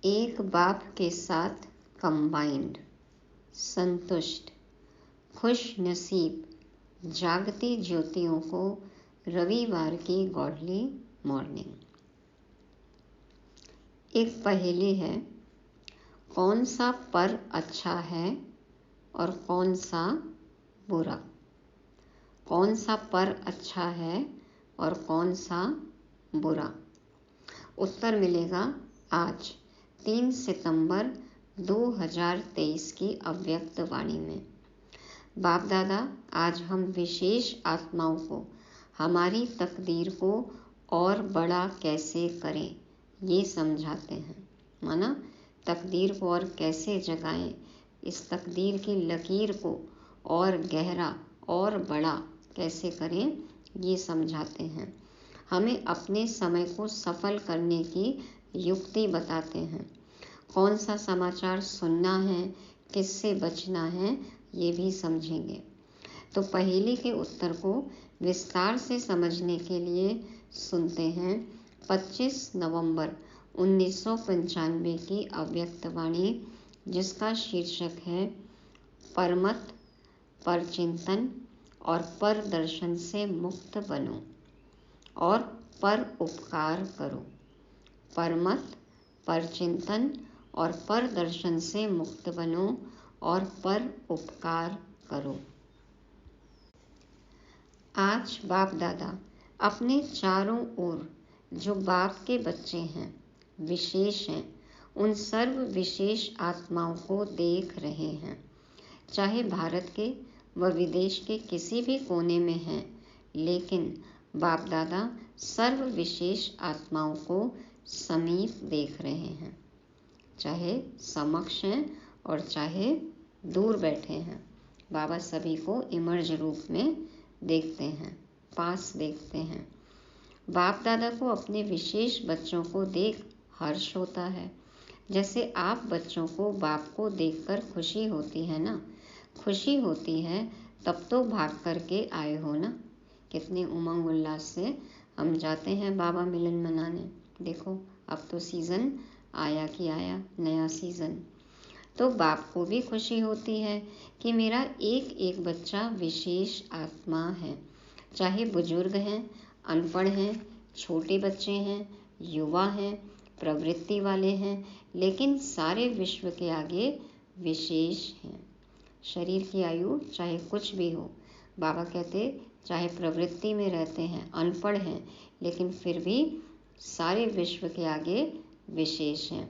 एक बाप के साथ कंबाइंड, संतुष्ट, खुश नसीब जागती ज्योतियों को रविवार की गॉडली मॉर्निंग। एक पहेली है, कौन सा पर अच्छा है और कौन सा बुरा? कौन सा पर अच्छा है और कौन सा बुरा? उत्तर मिलेगा आज 3 सितंबर 2023 की अव्यक्त वाणी में। बाप दादा आज हम विशेष आत्माओं को हमारी तकदीर को और बड़ा कैसे करें ये समझाते हैं। माना तकदीर को और कैसे जगाएं, इस तकदीर की लकीर को और गहरा और बड़ा कैसे करें ये समझाते हैं। हमें अपने समय को सफल करने की युक्ति बताते हैं। कौन सा समाचार सुनना है, किससे बचना है ये भी समझेंगे। तो पहेली के उत्तर को विस्तार से समझने के लिए सुनते हैं 25 नवंबर 1995 की अव्यक्त वाणी, जिसका शीर्षक है परमत, परचिंतन और पर दर्शन से मुक्त बनो और पर उपकार करो। परमत, परचिंतन और पर दर्शन से मुक्त बनो और पर उपकार करो। आज बाप दादा अपने चारों ओर जो बाप के बच्चे हैं, विशेष हैं, उन सर्व विशेष आत्माओं को देख रहे हैं। चाहे भारत के व विदेश के किसी भी कोने में हैं, लेकिन बाप दादा सर्व विशेष आत्माओं को समीप देख रहे हैं। चाहे समक्ष हैं और चाहे दूर बैठे हैं, बाबा सभी को इमर्ज रूप में देखते हैं, पास देखते हैं। बाप दादा को अपने विशेष बच्चों को देख हर्ष होता है। जैसे आप बच्चों को बाप को देखकर खुशी होती है ना, खुशी होती है तब तो भाग करके आए हो ना। कितने उमंग उल्लास से हम जाते हैं बाबा मिलन मनाने। देखो अब तो सीज़न आया कि आया, नया सीज़न। तो बाप को भी खुशी होती है कि मेरा एक एक बच्चा विशेष आत्मा है। चाहे बुजुर्ग हैं, अनपढ़ हैं, छोटे बच्चे हैं, युवा हैं, प्रवृत्ति वाले हैं, लेकिन सारे विश्व के आगे विशेष हैं। शरीर की आयु चाहे कुछ भी हो, बाबा कहते चाहे प्रवृत्ति में रहते हैं, अनपढ़ हैं, लेकिन फिर भी सारे विश्व के आगे विशेष हैं।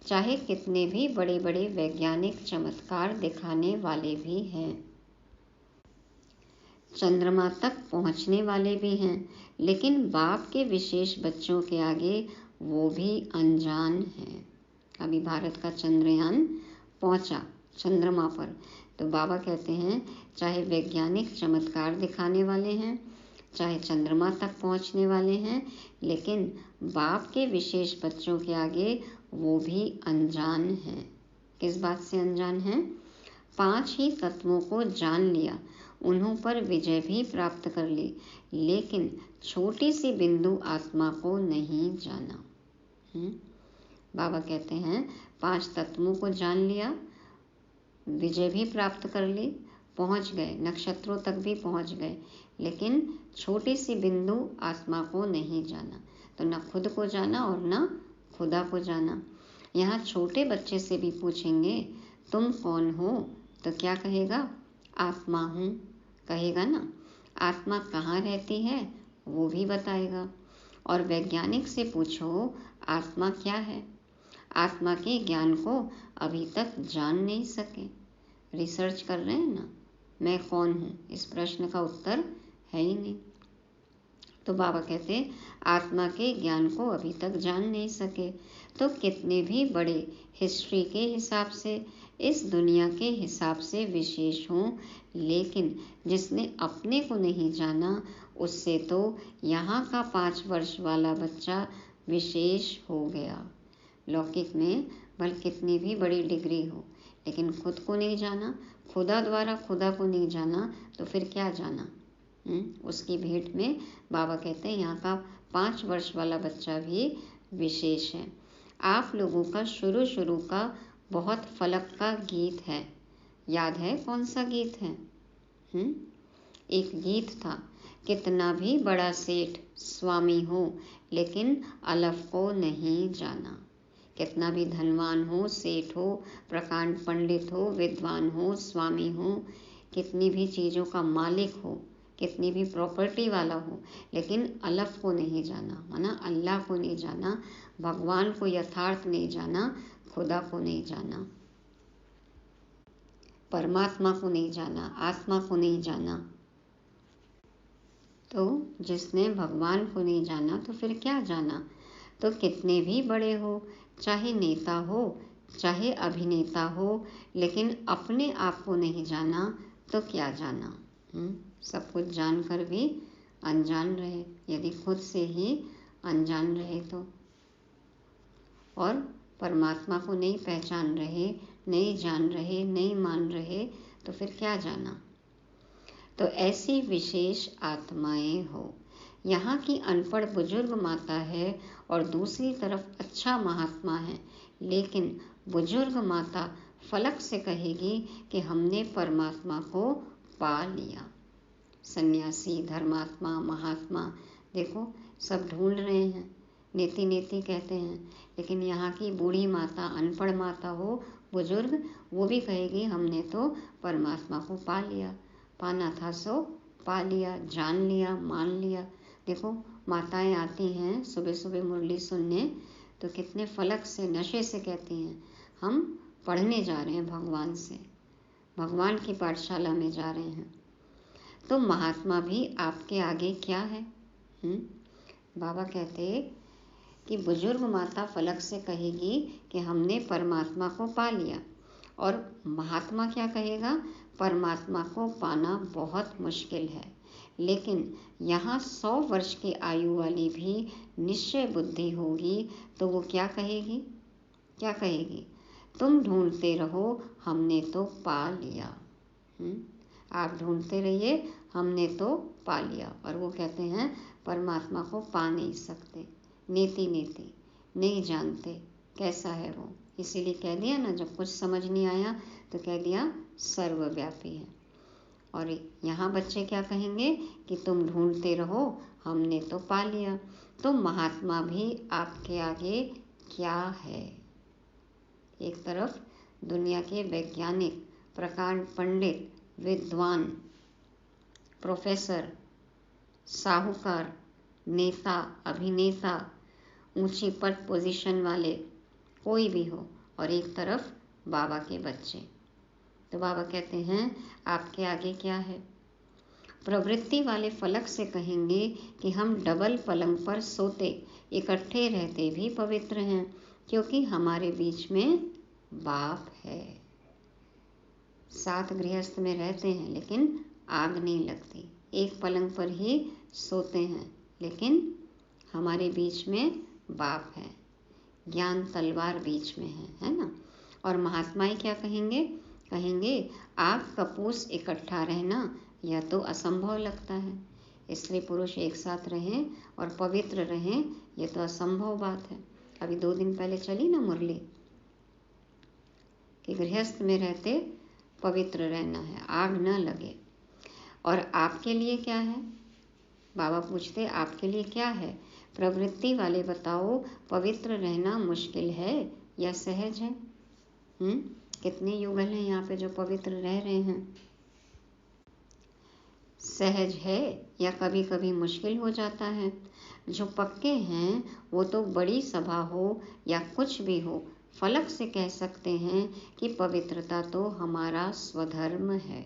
चाहे कितने भी बड़े बड़े वैज्ञानिक चमत्कार दिखाने वाले भी हैं, चंद्रमा तक पहुंचने वाले भी हैं, लेकिन बाप के विशेष बच्चों के आगे वो भी अनजान हैं। अभी भारत का चंद्रयान पहुंचा चंद्रमा पर, तो बाबा कहते हैं चाहे वैज्ञानिक चमत्कार दिखाने वाले हैं, चाहे चंद्रमा तक पहुंचने वाले हैं, लेकिन बाप के विशेष बच्चों के आगे वो भी अनजान हैं। किस बात से अनजान हैं? 5 ही तत्वों को जान लिया, उन्हों पर विजय भी प्राप्त कर ली, लेकिन छोटी सी बिंदु आत्मा को नहीं जाना। बाबा कहते हैं 5 तत्वों को जान लिया, विजय भी प्राप्त कर ली, पहुंच गए, नक्षत्रों तक भी पहुंच गए, लेकिन छोटी सी बिंदु आत्मा को नहीं जाना। तो न खुद को जाना और न खुदा को जाना। यहाँ छोटे बच्चे से भी पूछेंगे तुम कौन हो, तो क्या कहेगा? आत्मा हूँ कहेगा ना। आत्मा कहाँ रहती है वो भी बताएगा। और वैज्ञानिक से पूछो आत्मा क्या है, आत्मा के ज्ञान को अभी तक जान नहीं सके। रिसर्च कर रहे हैं ना, मैं कौन हूँ, इस प्रश्न का उत्तर है ही नहीं। तो बाबा कहते आत्मा के ज्ञान को अभी तक जान नहीं सके। तो कितने भी बड़े हिस्ट्री के हिसाब से, इस दुनिया के हिसाब से विशेष हों, लेकिन जिसने अपने को नहीं जाना, उससे तो यहाँ का 5 वर्ष वाला बच्चा विशेष हो गया। लौकिक में भले कितनी भी बड़ी डिग्री हो, लेकिन खुद को नहीं जाना, खुदा द्वारा खुदा को नहीं जाना, तो फिर क्या जाना? उसकी भेंट में बाबा कहते हैं यहाँ का 5 वर्ष वाला बच्चा भी विशेष है। आप लोगों का शुरू शुरू का बहुत फलक का गीत है। याद है कौन सा गीत है? एक गीत था, कितना भी बड़ा सेठ स्वामी हो लेकिन अलफ को नहीं जाना। कितना भी धनवान हो, सेठ हो, प्रकांड पंडित हो, विद्वान हो, स्वामी हो, कितनी भी चीज़ों का मालिक हो, कितनी भी प्रॉपर्टी वाला हो, लेकिन अलफ को नहीं जाना, माना अल्लाह को नहीं जाना, भगवान को यथार्थ नहीं जाना, खुदा को नहीं जाना, परमात्मा को नहीं जाना, आत्मा को नहीं जाना। तो जिसने भगवान को नहीं जाना तो फिर क्या जाना? तो कितने भी बड़े हो, चाहे नेता हो, चाहे अभिनेता हो, लेकिन अपने आप को नहीं जाना तो क्या जाना? सब कुछ जानकर भी अनजान रहे, यदि खुद से ही अनजान रहे तो, और परमात्मा को नहीं पहचान रहे, नहीं जान रहे, नहीं मान रहे तो फिर क्या जाना? तो ऐसी विशेष आत्माएं हो। यहाँ की अनपढ़ बुजुर्ग माता है और दूसरी तरफ अच्छा महात्मा है, लेकिन बुजुर्ग माता फलक से कहेगी कि हमने परमात्मा को पा लिया। सन्यासी, धर्मात्मा, महात्मा, देखो सब ढूंढ रहे हैं, नेति नेति कहते हैं, लेकिन यहाँ की बूढ़ी माता, अनपढ़ माता हो, बुजुर्ग, वो भी कहेगी हमने तो परमात्मा को पा लिया, पाना था सो पा लिया, जान लिया, मान लिया। देखो माताएं आती हैं सुबह सुबह मुरली सुनने, तो कितने फलक से, नशे से कहती हैं हम पढ़ने जा रहे हैं भगवान से, भगवान की पाठशाला में जा रहे हैं। तो महात्मा भी आपके आगे क्या है? बाबा कहते कि बुजुर्ग माता फलक से कहेगी कि हमने परमात्मा को पा लिया, और महात्मा क्या कहेगा? परमात्मा को पाना बहुत मुश्किल है, लेकिन यहाँ 100 वर्ष की आयु वाली भी निश्चय बुद्धि होगी तो वो क्या कहेगी? क्या कहेगी? तुम ढूंढते रहो, हमने तो पा लिया। आप ढूंढते रहिए, हमने तो पा लिया। और वो कहते हैं परमात्मा को पा नहीं सकते, नेति नेति नहीं जानते कैसा है वो, इसीलिए कह दिया ना, जब कुछ समझ नहीं आया तो कह दिया सर्वव्यापी है। और यहाँ बच्चे क्या कहेंगे कि तुम ढूंढते रहो, हमने तो पा लिया। तो महात्मा भी आपके आगे क्या है? एक तरफ दुनिया के वैज्ञानिक, प्रकांड पंडित, विद्वान, प्रोफेसर, साहूकार, नेता, अभिनेता, ऊंची पद पोजीशन वाले कोई भी हो, और एक तरफ बाबा के बच्चे। तो बाबा कहते हैं आपके आगे क्या है? प्रवृत्ति वाले फलक से कहेंगे कि हम डबल पलंग पर सोते, इकट्ठे रहते भी पवित्र हैं, क्योंकि हमारे बीच में बाप है। साथ गृहस्थ में रहते हैं लेकिन आग नहीं लगती, एक पलंग पर ही सोते हैं, लेकिन हमारे बीच में बाप है, ज्ञान तलवार बीच में है ना। और महात्माएं क्या कहेंगे? कहेंगे आग कपूस इकट्ठा रहना यह तो असंभव लगता है, स्त्री पुरुष एक साथ रहें और पवित्र रहें, यह तो असंभव बात है। अभी 2 दिन पहले चली ना मुरली कि गृहस्थ में रहते पवित्र रहना है, आग न लगे। और आपके लिए क्या है? बाबा पूछते आपके लिए क्या है? प्रवृत्ति वाले बताओ, पवित्र रहना मुश्किल है या सहज है? कितने युगल हैं यहाँ पे जो पवित्र रह रहे हैं। सहज है या कभी कभी मुश्किल हो जाता है? जो पक्के हैं वो तो बड़ी सभा हो या कुछ भी हो, फलक से कह सकते हैं कि पवित्रता तो हमारा स्वधर्म है।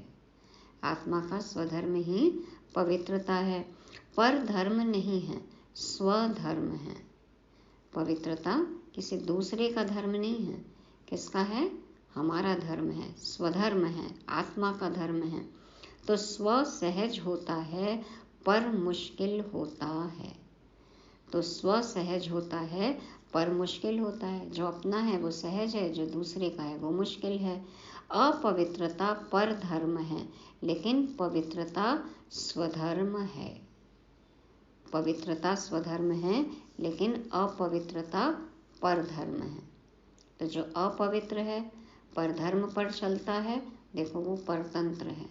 आत्मा का स्वधर्म ही पवित्रता है, पर धर्म नहीं है, स्वधर्म है। पवित्रता किसी दूसरे का धर्म नहीं है, किसका है? हमारा धर्म है, स्वधर्म है, आत्मा का धर्म है। तो स्व सहज होता है पर मुश्किल होता है। तो स्व सहज होता है पर मुश्किल होता है। जो अपना है वो सहज है, जो दूसरे का है वो मुश्किल है। अपवित्रता पर धर्म है, लेकिन पवित्रता स्वधर्म है। पवित्रता स्वधर्म है, लेकिन अपवित्रता परधर्म है। तो जो अपवित्र है, परधर्म पर चलता है, देखो वो परतंत्र है।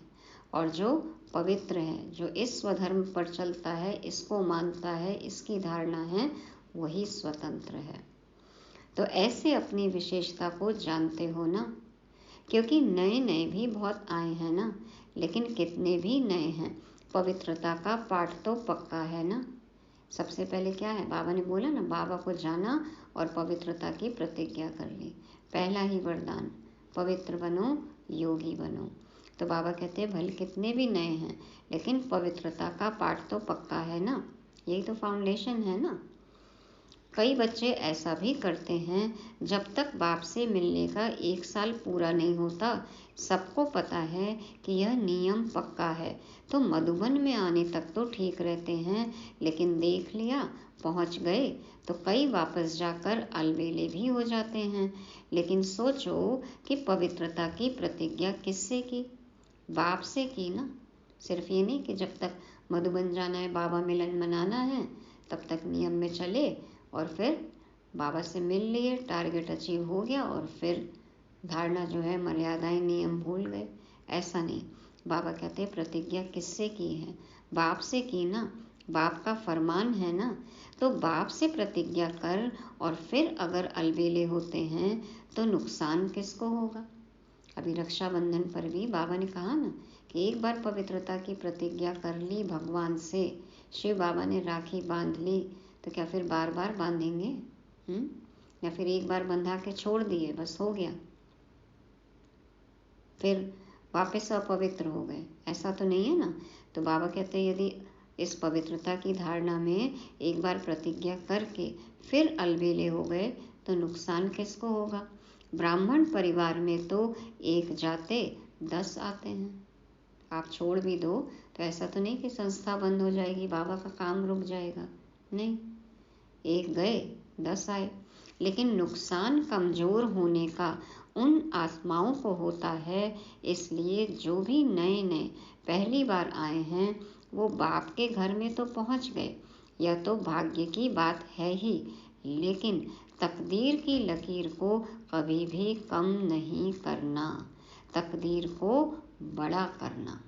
और जो पवित्र है, जो इस स्वधर्म पर चलता है, इसको मानता है, इसकी धारणा है, वही स्वतंत्र है। तो ऐसे अपनी विशेषता को जानते हो ना, क्योंकि नए नए भी बहुत आए हैं ना, लेकिन कितने भी नए हैं, पवित्रता का पाठ तो पक्का है ना। सबसे पहले क्या है, बाबा ने बोला ना, बाबा को जाना और पवित्रता की प्रतिज्ञा कर ली। पहला ही वरदान, पवित्र बनो, योगी बनो। तो बाबा कहते हैं भले कितने भी नए हैं, लेकिन पवित्रता का पाठ तो पक्का है ना, यही तो फाउंडेशन है ना। कई बच्चे ऐसा भी करते हैं, जब तक बाप से मिलने का 1 साल पूरा नहीं होता, सबको पता है कि यह नियम पक्का है, तो मधुबन में आने तक तो ठीक रहते हैं, लेकिन देख लिया, पहुंच गए तो कई वापस जाकर अलबेले भी हो जाते हैं। लेकिन सोचो कि पवित्रता की प्रतिज्ञा किससे की, बाप से की ना। सिर्फ ये नहीं कि जब तक मधुबन जाना है, बाबा मिलन मनाना है, तब तक नियम में चले और फिर बाबा से मिल लिए, टारगेट अचीव हो गया और फिर धारणा जो है, मर्यादाएं, नियम भूल गए। ऐसा नहीं, बाबा कहते प्रतिज्ञा किससे की है, बाप से की ना, बाप का फरमान है ना। तो बाप से प्रतिज्ञा कर और फिर अगर अलबेले होते हैं तो नुकसान किसको होगा। अभी रक्षाबंधन पर भी बाबा ने कहा ना कि एक बार पवित्रता की प्रतिज्ञा कर ली भगवान से, शिव बाबा ने राखी बांध ली, तो क्या फिर बार बार बांधेंगे? या फिर एक बार बंधा के छोड़ दिए, बस हो गया, फिर वापस अपवित्र हो गए? ऐसा तो नहीं है ना। तो बाबा कहते हैं यदि इस पवित्रता की धारणा में एक बार प्रतिज्ञा करके फिर अलबेले हो गए तो नुकसान किसको होगा। ब्राह्मण परिवार में तो 1 जाते 10 आते हैं। आप छोड़ भी दो तो ऐसा तो नहीं कि संस्था बंद हो जाएगी, बाबा का काम रुक जाएगा, नहीं, 1 गए 10 आए। लेकिन नुकसान कमजोर होने का उन आत्माओं को होता है, इसलिए जो भी नए नए पहली बार आए हैं वो बाप के घर में तो पहुंच गए, यह तो भाग्य की बात है ही, लेकिन तकदीर की लकीर को कभी भी कम नहीं करना, तकदीर को बड़ा करना।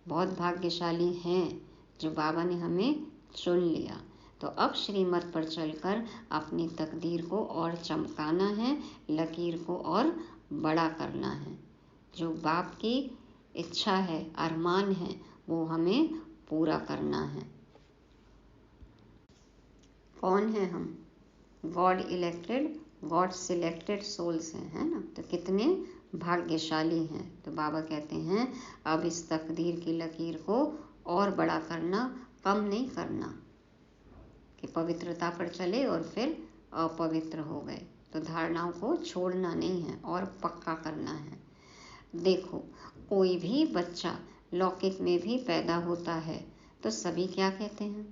बहुत भाग्यशाली हैं जो बाबा ने हमें चुन लिया। तो अब श्रीमत पर चलकर अपनी तकदीर को और चमकाना है, लकीर को और बड़ा करना है। जो बाप की इच्छा है, अरमान है, वो हमें पूरा करना है। कौन है हम? God elected, God selected souls हैं, है ना। तो कितने भाग्यशाली हैं। तो बाबा कहते हैं अब इस तकदीर की लकीर को और बड़ा करना, कम नहीं करना कि पवित्रता पर चले और फिर अपवित्र हो गए। तो धारणाओं को छोड़ना नहीं है और पक्का करना है। देखो, कोई भी बच्चा लौकिक में भी पैदा होता है तो सभी क्या कहते हैं,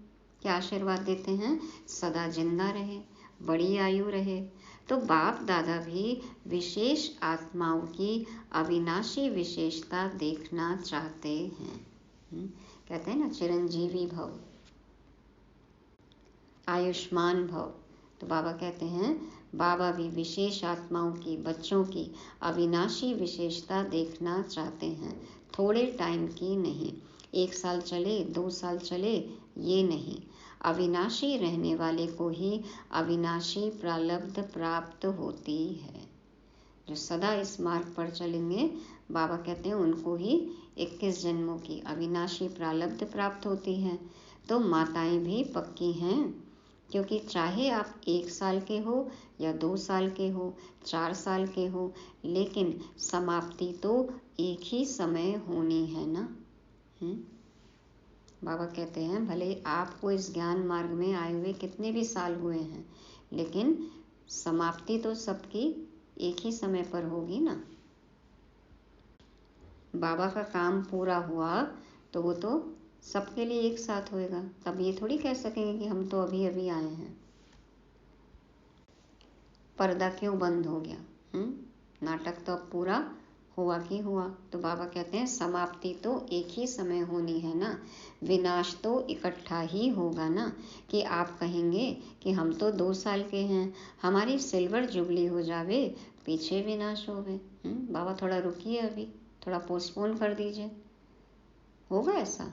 क्या आशीर्वाद देते हैं? सदा जिंदा रहे, बड़ी आयु रहे। तो बाप दादा भी विशेष आत्माओं की अविनाशी विशेषता देखना चाहते हैं। कहते हैं ना, चिरंजीवी भव, आयुष्मान भव। तो बाबा कहते हैं बाबा भी विशेष आत्माओं की, बच्चों की अविनाशी विशेषता देखना चाहते हैं, थोड़े टाइम की नहीं, 1 साल चले 2 साल चले ये नहीं, अविनाशी रहने वाले को ही अविनाशी प्रारब्ध प्राप्त होती है। जो सदा इस मार्ग पर चलेंगे, बाबा कहते हैं उनको ही 21 जन्मों की अविनाशी प्रारब्ध प्राप्त होती है। तो माताएं भी पक्की हैं, क्योंकि चाहे आप 1 साल के हो या 2 साल के हो, 4 साल के हो, लेकिन समाप्ति तो एक ही समय होनी है ना। बाबा कहते हैं भले आपको इस ज्ञान मार्ग में आए हुए कितने भी साल हुए हैं, लेकिन समाप्ति तो सबकी एक ही समय पर होगी ना। बाबा का काम पूरा हुआ तो वो तो सबके लिए एक साथ होएगा। तब ये थोड़ी कह सकेंगे कि हम तो अभी अभी आए हैं। पर्दा क्यों बंद हो गया? नाटक तो अब पूरा हुआ कि हुआ। तो बाबा कहते हैं समाप्ति तो एक ही समय होनी है ना, विनाश तो इकट्ठा ही होगा ना। कि आप कहेंगे कि हम तो 2 साल के हैं, हमारी सिल्वर जुबली हो जावे, पीछे विनाश होवे। बाबा थोड़ा रुकिए, अभी थोड़ा पोस्टपोन कर दीजिए। होगा ऐसा?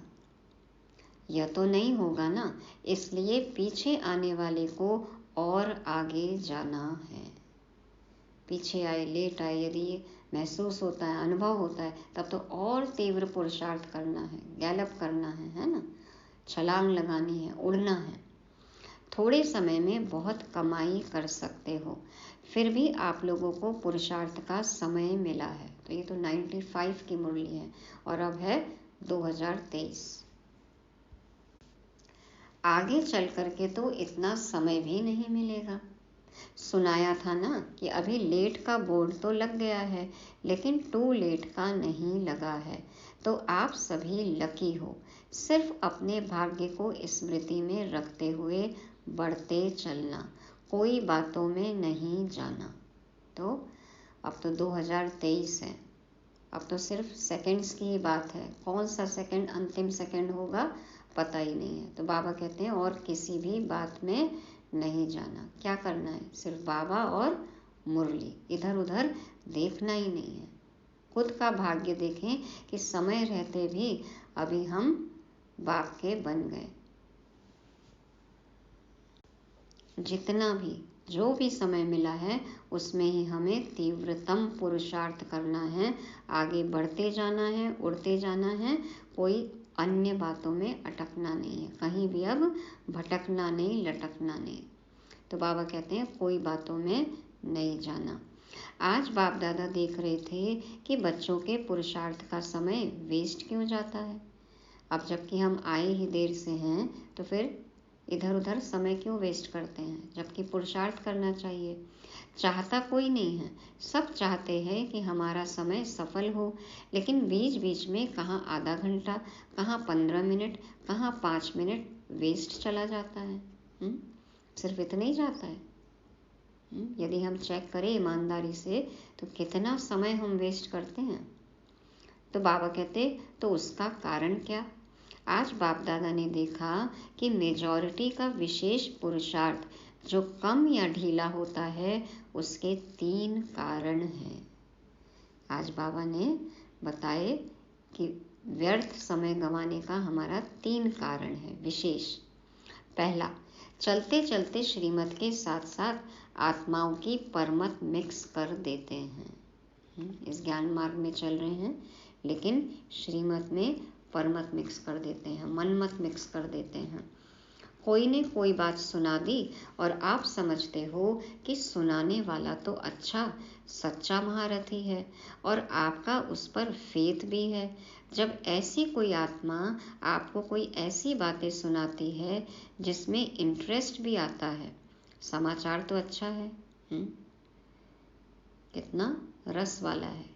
यह तो नहीं होगा ना। इसलिए पीछे आने वाले को और आगे जाना है। पीछे आए, लेट आए, यदि ये महसूस होता है, अनुभव होता है, तब तो और तीव्र पुरुषार्थ करना है, गैलप करना है ना, छलांग लगानी है, उड़ना है। थोड़े समय में बहुत कमाई कर सकते हो, फिर भी आप लोगों को पुरुषार्थ का समय मिला है। तो ये तो 95 की मुरली है और अब है 2023। आगे चल करके तो इतना समय भी नहीं मिलेगा। सुनाया था ना कि अभी लेट का बोर्ड तो लग गया है, लेकिन टू लेट का नहीं लगा है। तो आप सभी लकी हो, सिर्फ अपने भाग्य को स्मृति में रखते हुए बढ़ते चलना, कोई बातों में नहीं जाना। तो अब तो 2023 है, अब तो सिर्फ सेकंड्स की ही बात है। कौन सा सेकंड अंतिम सेकंड होगा पता ही नहीं है। तो बाबा कहते हैं और किसी भी बात में नहीं जाना। क्या करना है? सिर्फ बाबा और मुरली, इधर उधर देखना ही नहीं है। खुद का भाग्य देखें कि समय रहते भी अभी हम बाप के बन गए। जितना भी जो भी समय मिला है उसमें ही हमें तीव्रतम पुरुषार्थ करना है, आगे बढ़ते जाना है, उड़ते जाना है। कोई अन्य बातों में अटकना नहीं है, कहीं भी अब भटकना नहीं, लटकना नहीं। तो बाबा कहते हैं कोई बातों में नहीं जाना। आज बाप दादा देख रहे थे कि बच्चों के पुरुषार्थ का समय वेस्ट क्यों जाता है। अब जबकि हम आए ही देर से हैं तो फिर इधर उधर समय क्यों वेस्ट करते हैं, जबकि पुरुषार्थ करना चाहिए। चाहता कोई नहीं है, सब चाहते हैं कि हमारा समय सफल हो, लेकिन बीच बीच में कहाँ आधा घंटा, कहाँ 15 मिनट, कहाँ 5 मिनट वेस्ट चला जाता है। सिर्फ इतना ही जाता है। यदि हम चेक करें ईमानदारी से तो कितना समय हम वेस्ट करते हैं। तो बाबा कहते तो उसका कारण क्या। आज बाप दादा ने देखा कि मेजॉरिटी का विशेष पुरुषार्थ जो कम या ढीला होता है उसके 3 कारण हैं। आज बाबा ने बताए कि व्यर्थ समय गंवाने का हमारा 3 कारण है विशेष। पहला, चलते चलते श्रीमत के साथ साथ आत्माओं की परमत मिक्स कर देते हैं। इस ज्ञान मार्ग में चल रहे हैं लेकिन श्रीमत में परमत मिक्स कर देते हैं, मनमत मिक्स कर देते हैं। कोई ने कोई बात सुना दी और आप समझते हो कि सुनाने वाला तो अच्छा सच्चा महारथी है और आपका उस पर फेथ भी है। जब ऐसी कोई आत्मा आपको कोई ऐसी बातें सुनाती है जिसमें इंटरेस्ट भी आता है, समाचार तो अच्छा है, कितना रस वाला है,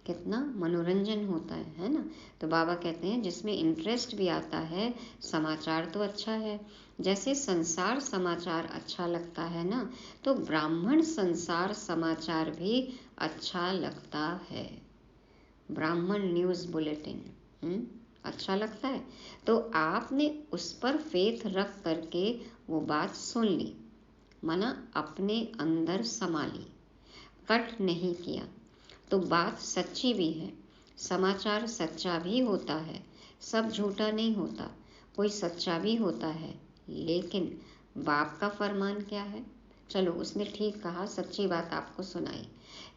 कितना मनोरंजन होता है ना। तो बाबा कहते हैं जिसमें इंटरेस्ट भी आता है, समाचार तो अच्छा है। जैसे संसार समाचार अच्छा लगता है ना, तो ब्राह्मण संसार समाचार भी अच्छा लगता है। ब्राह्मण न्यूज़ बुलेटिन अच्छा लगता है। तो आपने उस पर फेथ रख करके वो बात सुन ली, माना अपने अंदर समा ली, कट नहीं किया, तो बात सच्ची भी है। समाचार सच्चा भी होता है, सब झूठा नहीं होता, कोई सच्चा भी होता है। लेकिन बाप का फरमान क्या है। चलो उसने ठीक कहा, सच्ची बात आपको सुनाई,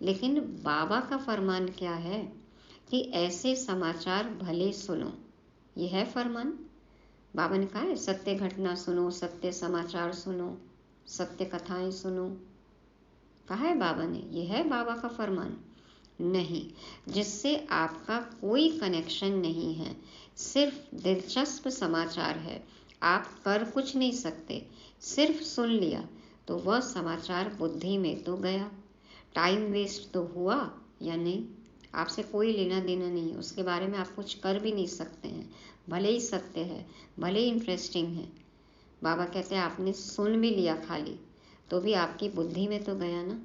लेकिन बाबा का फरमान क्या है कि ऐसे समाचार भले सुनो। यह है फरमान। बाबा ने कहा है सत्य घटना सुनो, सत्य समाचार सुनो, सत्य कथाएं सुनो, कहा है बाबा ने। यह है बाबा का फरमान नहीं, जिससे आपका कोई कनेक्शन नहीं है, सिर्फ दिलचस्प समाचार है। आप कर कुछ नहीं सकते, सिर्फ सुन लिया तो वह समाचार बुद्धि में तो गया, टाइम वेस्ट तो हुआ या नहीं, आपसे कोई लेना देना नहीं है, उसके बारे में आप कुछ कर भी नहीं सकते हैं। भले ही सत्य है, भले ही इंटरेस्टिंग है। बाबा कहते हैं आपने सुन भी लिया खाली तो भी आपकी बुद्धि में तो गया ना,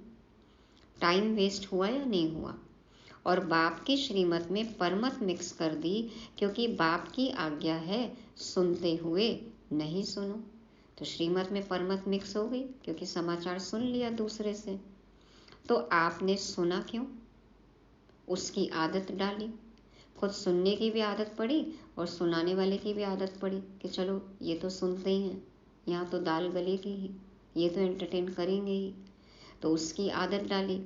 टाइम वेस्ट हुआ या नहीं हुआ। और बाप की श्रीमत में परमत मिक्स कर दी, क्योंकि बाप की आज्ञा है सुनते हुए नहीं सुनो। तो श्रीमत में परमत मिक्स हो गई, क्योंकि समाचार सुन लिया दूसरे से। तो आपने सुना क्यों? उसकी आदत डाली, खुद सुनने की भी आदत पड़ी और सुनाने वाले की भी आदत पड़ी कि चलो ये तो सुनते ही हैं, यहाँ तो दाल गलेगी ही, ये तो एंटरटेन करेंगे ही, तो उसकी आदत डाली।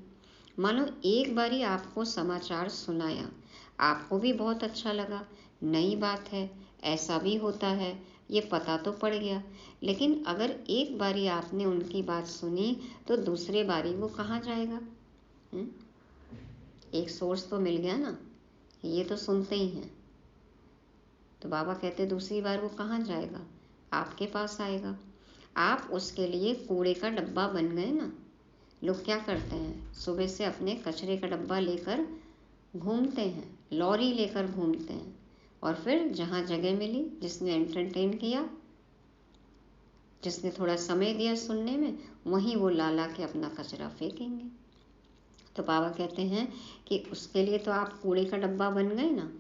मानो एक बारी आपको समाचार सुनाया, आपको भी बहुत अच्छा लगा, नई बात है, ऐसा भी होता है, ये पता तो पड़ गया। लेकिन अगर एक बारी आपने उनकी बात सुनी तो दूसरे बारी वो कहाँ जाएगा? एक सोर्स तो मिल गया ना, ये तो सुनते ही हैं। तो बाबा कहते दूसरी बार वो कहाँ जाएगा? आपके पास आएगा। आप उसके लिए कूड़े का डब्बा बन गए ना। लोग क्या करते हैं, सुबह से अपने कचरे का डब्बा लेकर घूमते हैं, लॉरी लेकर घूमते हैं, और फिर जहाँ जगह मिली, जिसने एंटरटेन किया, जिसने थोड़ा समय दिया सुनने में, वहीं वो ला ला के अपना कचरा फेंकेंगे। तो बाबा कहते हैं कि उसके लिए तो आप कूड़े का डब्बा बन गए ना।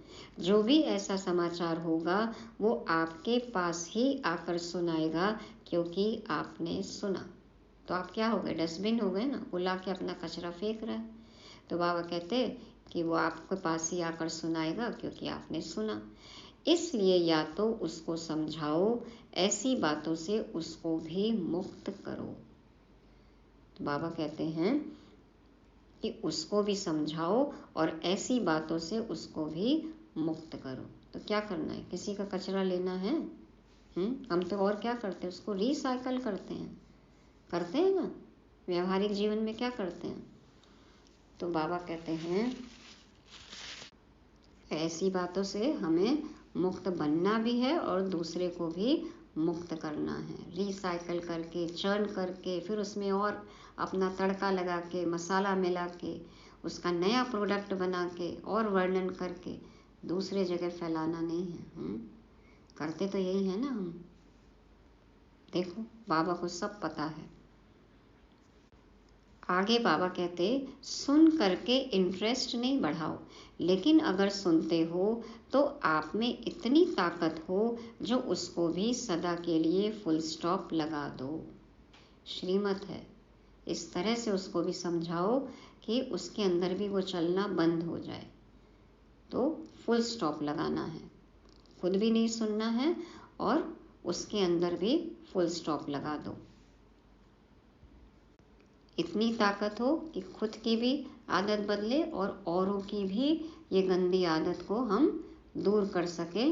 जो भी ऐसा समाचार होगा वो आपके पास ही आकर सुनाएगा, क्योंकि आपने सुना। तो आप क्या हो गए? डस्टबिन हो गए ना, वो ला के अपना कचरा फेंक रहा है। तो बाबा कहते कि वो आपके पास ही आकर सुनाएगा, क्योंकि आपने सुना। इसलिए या तो उसको समझाओ, ऐसी बातों से उसको भी मुक्त करो। तो बाबा कहते हैं कि उसको भी समझाओ और ऐसी बातों से उसको भी मुक्त करो। तो क्या करना है? किसी का कचरा लेना है? हम तो और क्या करते हैं, उसको रिसाइकल करते हैं ना। व्यवहारिक जीवन में क्या करते हैं? तो बाबा कहते हैं ऐसी बातों से हमें मुक्त बनना भी है और दूसरे को भी मुक्त करना है। रिसाइकल करके, चर्न करके, फिर उसमें और अपना तड़का लगा के, मसाला मिला के, उसका नया प्रोडक्ट बना के और वर्णन करके दूसरे जगह फैलाना नहीं है। करते तो यही है ना हम। देखो बाबा को सब पता है। आगे बाबा कहते सुन करके इंटरेस्ट नहीं बढ़ाओ, लेकिन अगर सुनते हो तो आप में इतनी ताकत हो जो उसको भी सदा के लिए फुल स्टॉप लगा दो। श्रीमत है, इस तरह से उसको भी समझाओ कि उसके अंदर भी वो चलना बंद हो जाए। तो फुल स्टॉप लगाना है, खुद भी नहीं सुनना है और उसके अंदर भी फुल स्टॉप लगा दो। इतनी ताकत हो कि खुद की भी आदत बदले और औरों की भी ये गंदी आदत को हम दूर कर सके,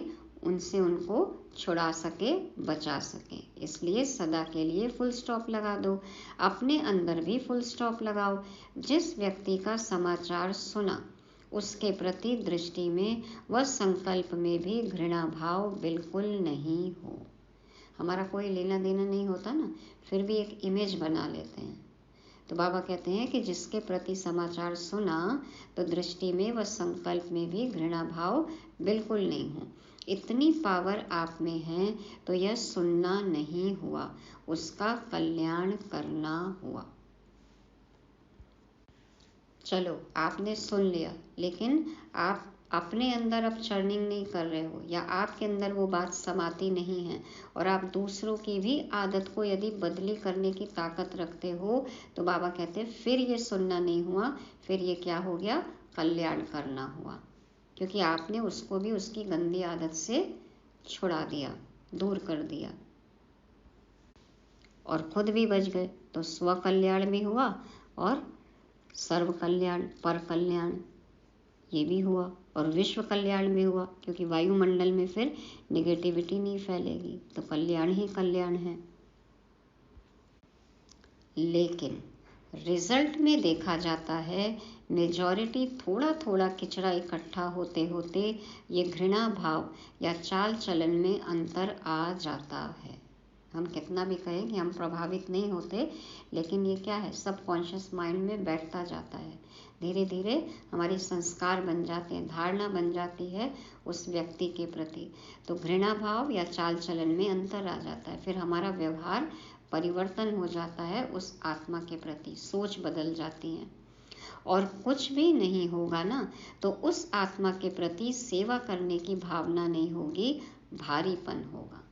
उनसे उनको छुड़ा सके, बचा सके। इसलिए सदा के लिए फुल स्टॉप लगा दो। अपने अंदर भी फुल स्टॉप लगाओ। जिस व्यक्ति का समाचार सुना उसके प्रति दृष्टि में व संकल्प में भी घृणा भाव बिल्कुल नहीं हो। हमारा कोई लेना देना नहीं होता ना, फिर भी एक इमेज बना लेते हैं। तो बाबा कहते हैं कि जिसके प्रति समाचार सुना तो दृष्टि में व संकल्प में भी घृणा भाव बिल्कुल नहीं हो। इतनी पावर आप में है तो यह सुनना नहीं हुआ, उसका कल्याण करना हुआ। चलो आपने सुन लिया, लेकिन आप अपने अंदर अब चर्निंग नहीं कर रहे हो, या आपके अंदर वो बात समाती नहीं है, और आप दूसरों की भी आदत को यदि बदली करने की ताकत रखते हो, तो बाबा कहते हैं फिर ये सुनना नहीं हुआ, फिर ये क्या हो गया? कल्याण करना हुआ। क्योंकि आपने उसको भी उसकी गंदी आदत से छुड़ा दिया, दूर कर दिया, और खुद भी बच गए। तो स्व कल्याण भी हुआ और सर्व कल्याण, पर कल्याण ये भी हुआ, और विश्व कल्याण भी हुआ, क्योंकि वायुमंडल में फिर नेगेटिविटी नहीं फैलेगी। तो कल्याण ही कल्याण है। लेकिन रिजल्ट में देखा जाता है मेजॉरिटी थोड़ा थोड़ा किचड़ा इकट्ठा होते होते ये घृणा भाव या चाल चलन में अंतर आ जाता है। हम कितना भी कहें कि हम प्रभावित नहीं होते, लेकिन ये क्या है, सबकॉन्शियस माइंड में बैठता जाता है। धीरे धीरे हमारे संस्कार बन जाते हैं, धारणा बन जाती है उस व्यक्ति के प्रति। तो घृणा भाव या चाल चलन में अंतर आ जाता है। फिर हमारा व्यवहार परिवर्तन हो जाता है उस आत्मा के प्रति, सोच बदल जाती है। और कुछ भी नहीं होगा ना, तो उस आत्मा के प्रति सेवा करने की भावना नहीं होगी, भारीपन होगा।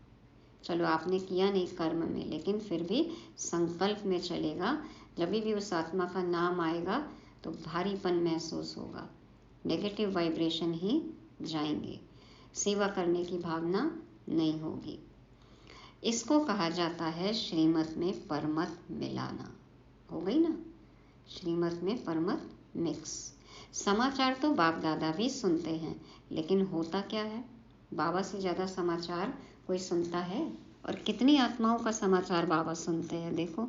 चलो आपने किया नहीं कर्म में, लेकिन फिर भी संकल्प में चलेगा। जब भी उस आत्मा का नाम आएगा तो भारीपन महसूस होगा, नेगेटिव वाइब्रेशन ही जाएंगे, सेवा करने की भावना नहीं होगी। इसको कहा जाता है श्रीमत में परमत मिलाना। हो गई ना, श्रीमत में परमत मिक्स। समाचार तो बाप दादा भी सुनते हैं, लेकिन होता क्या है, बाबा से ज़्यादा समाचार कोई सुनता है? और कितनी आत्माओं का समाचार बाबा सुनते हैं, देखो।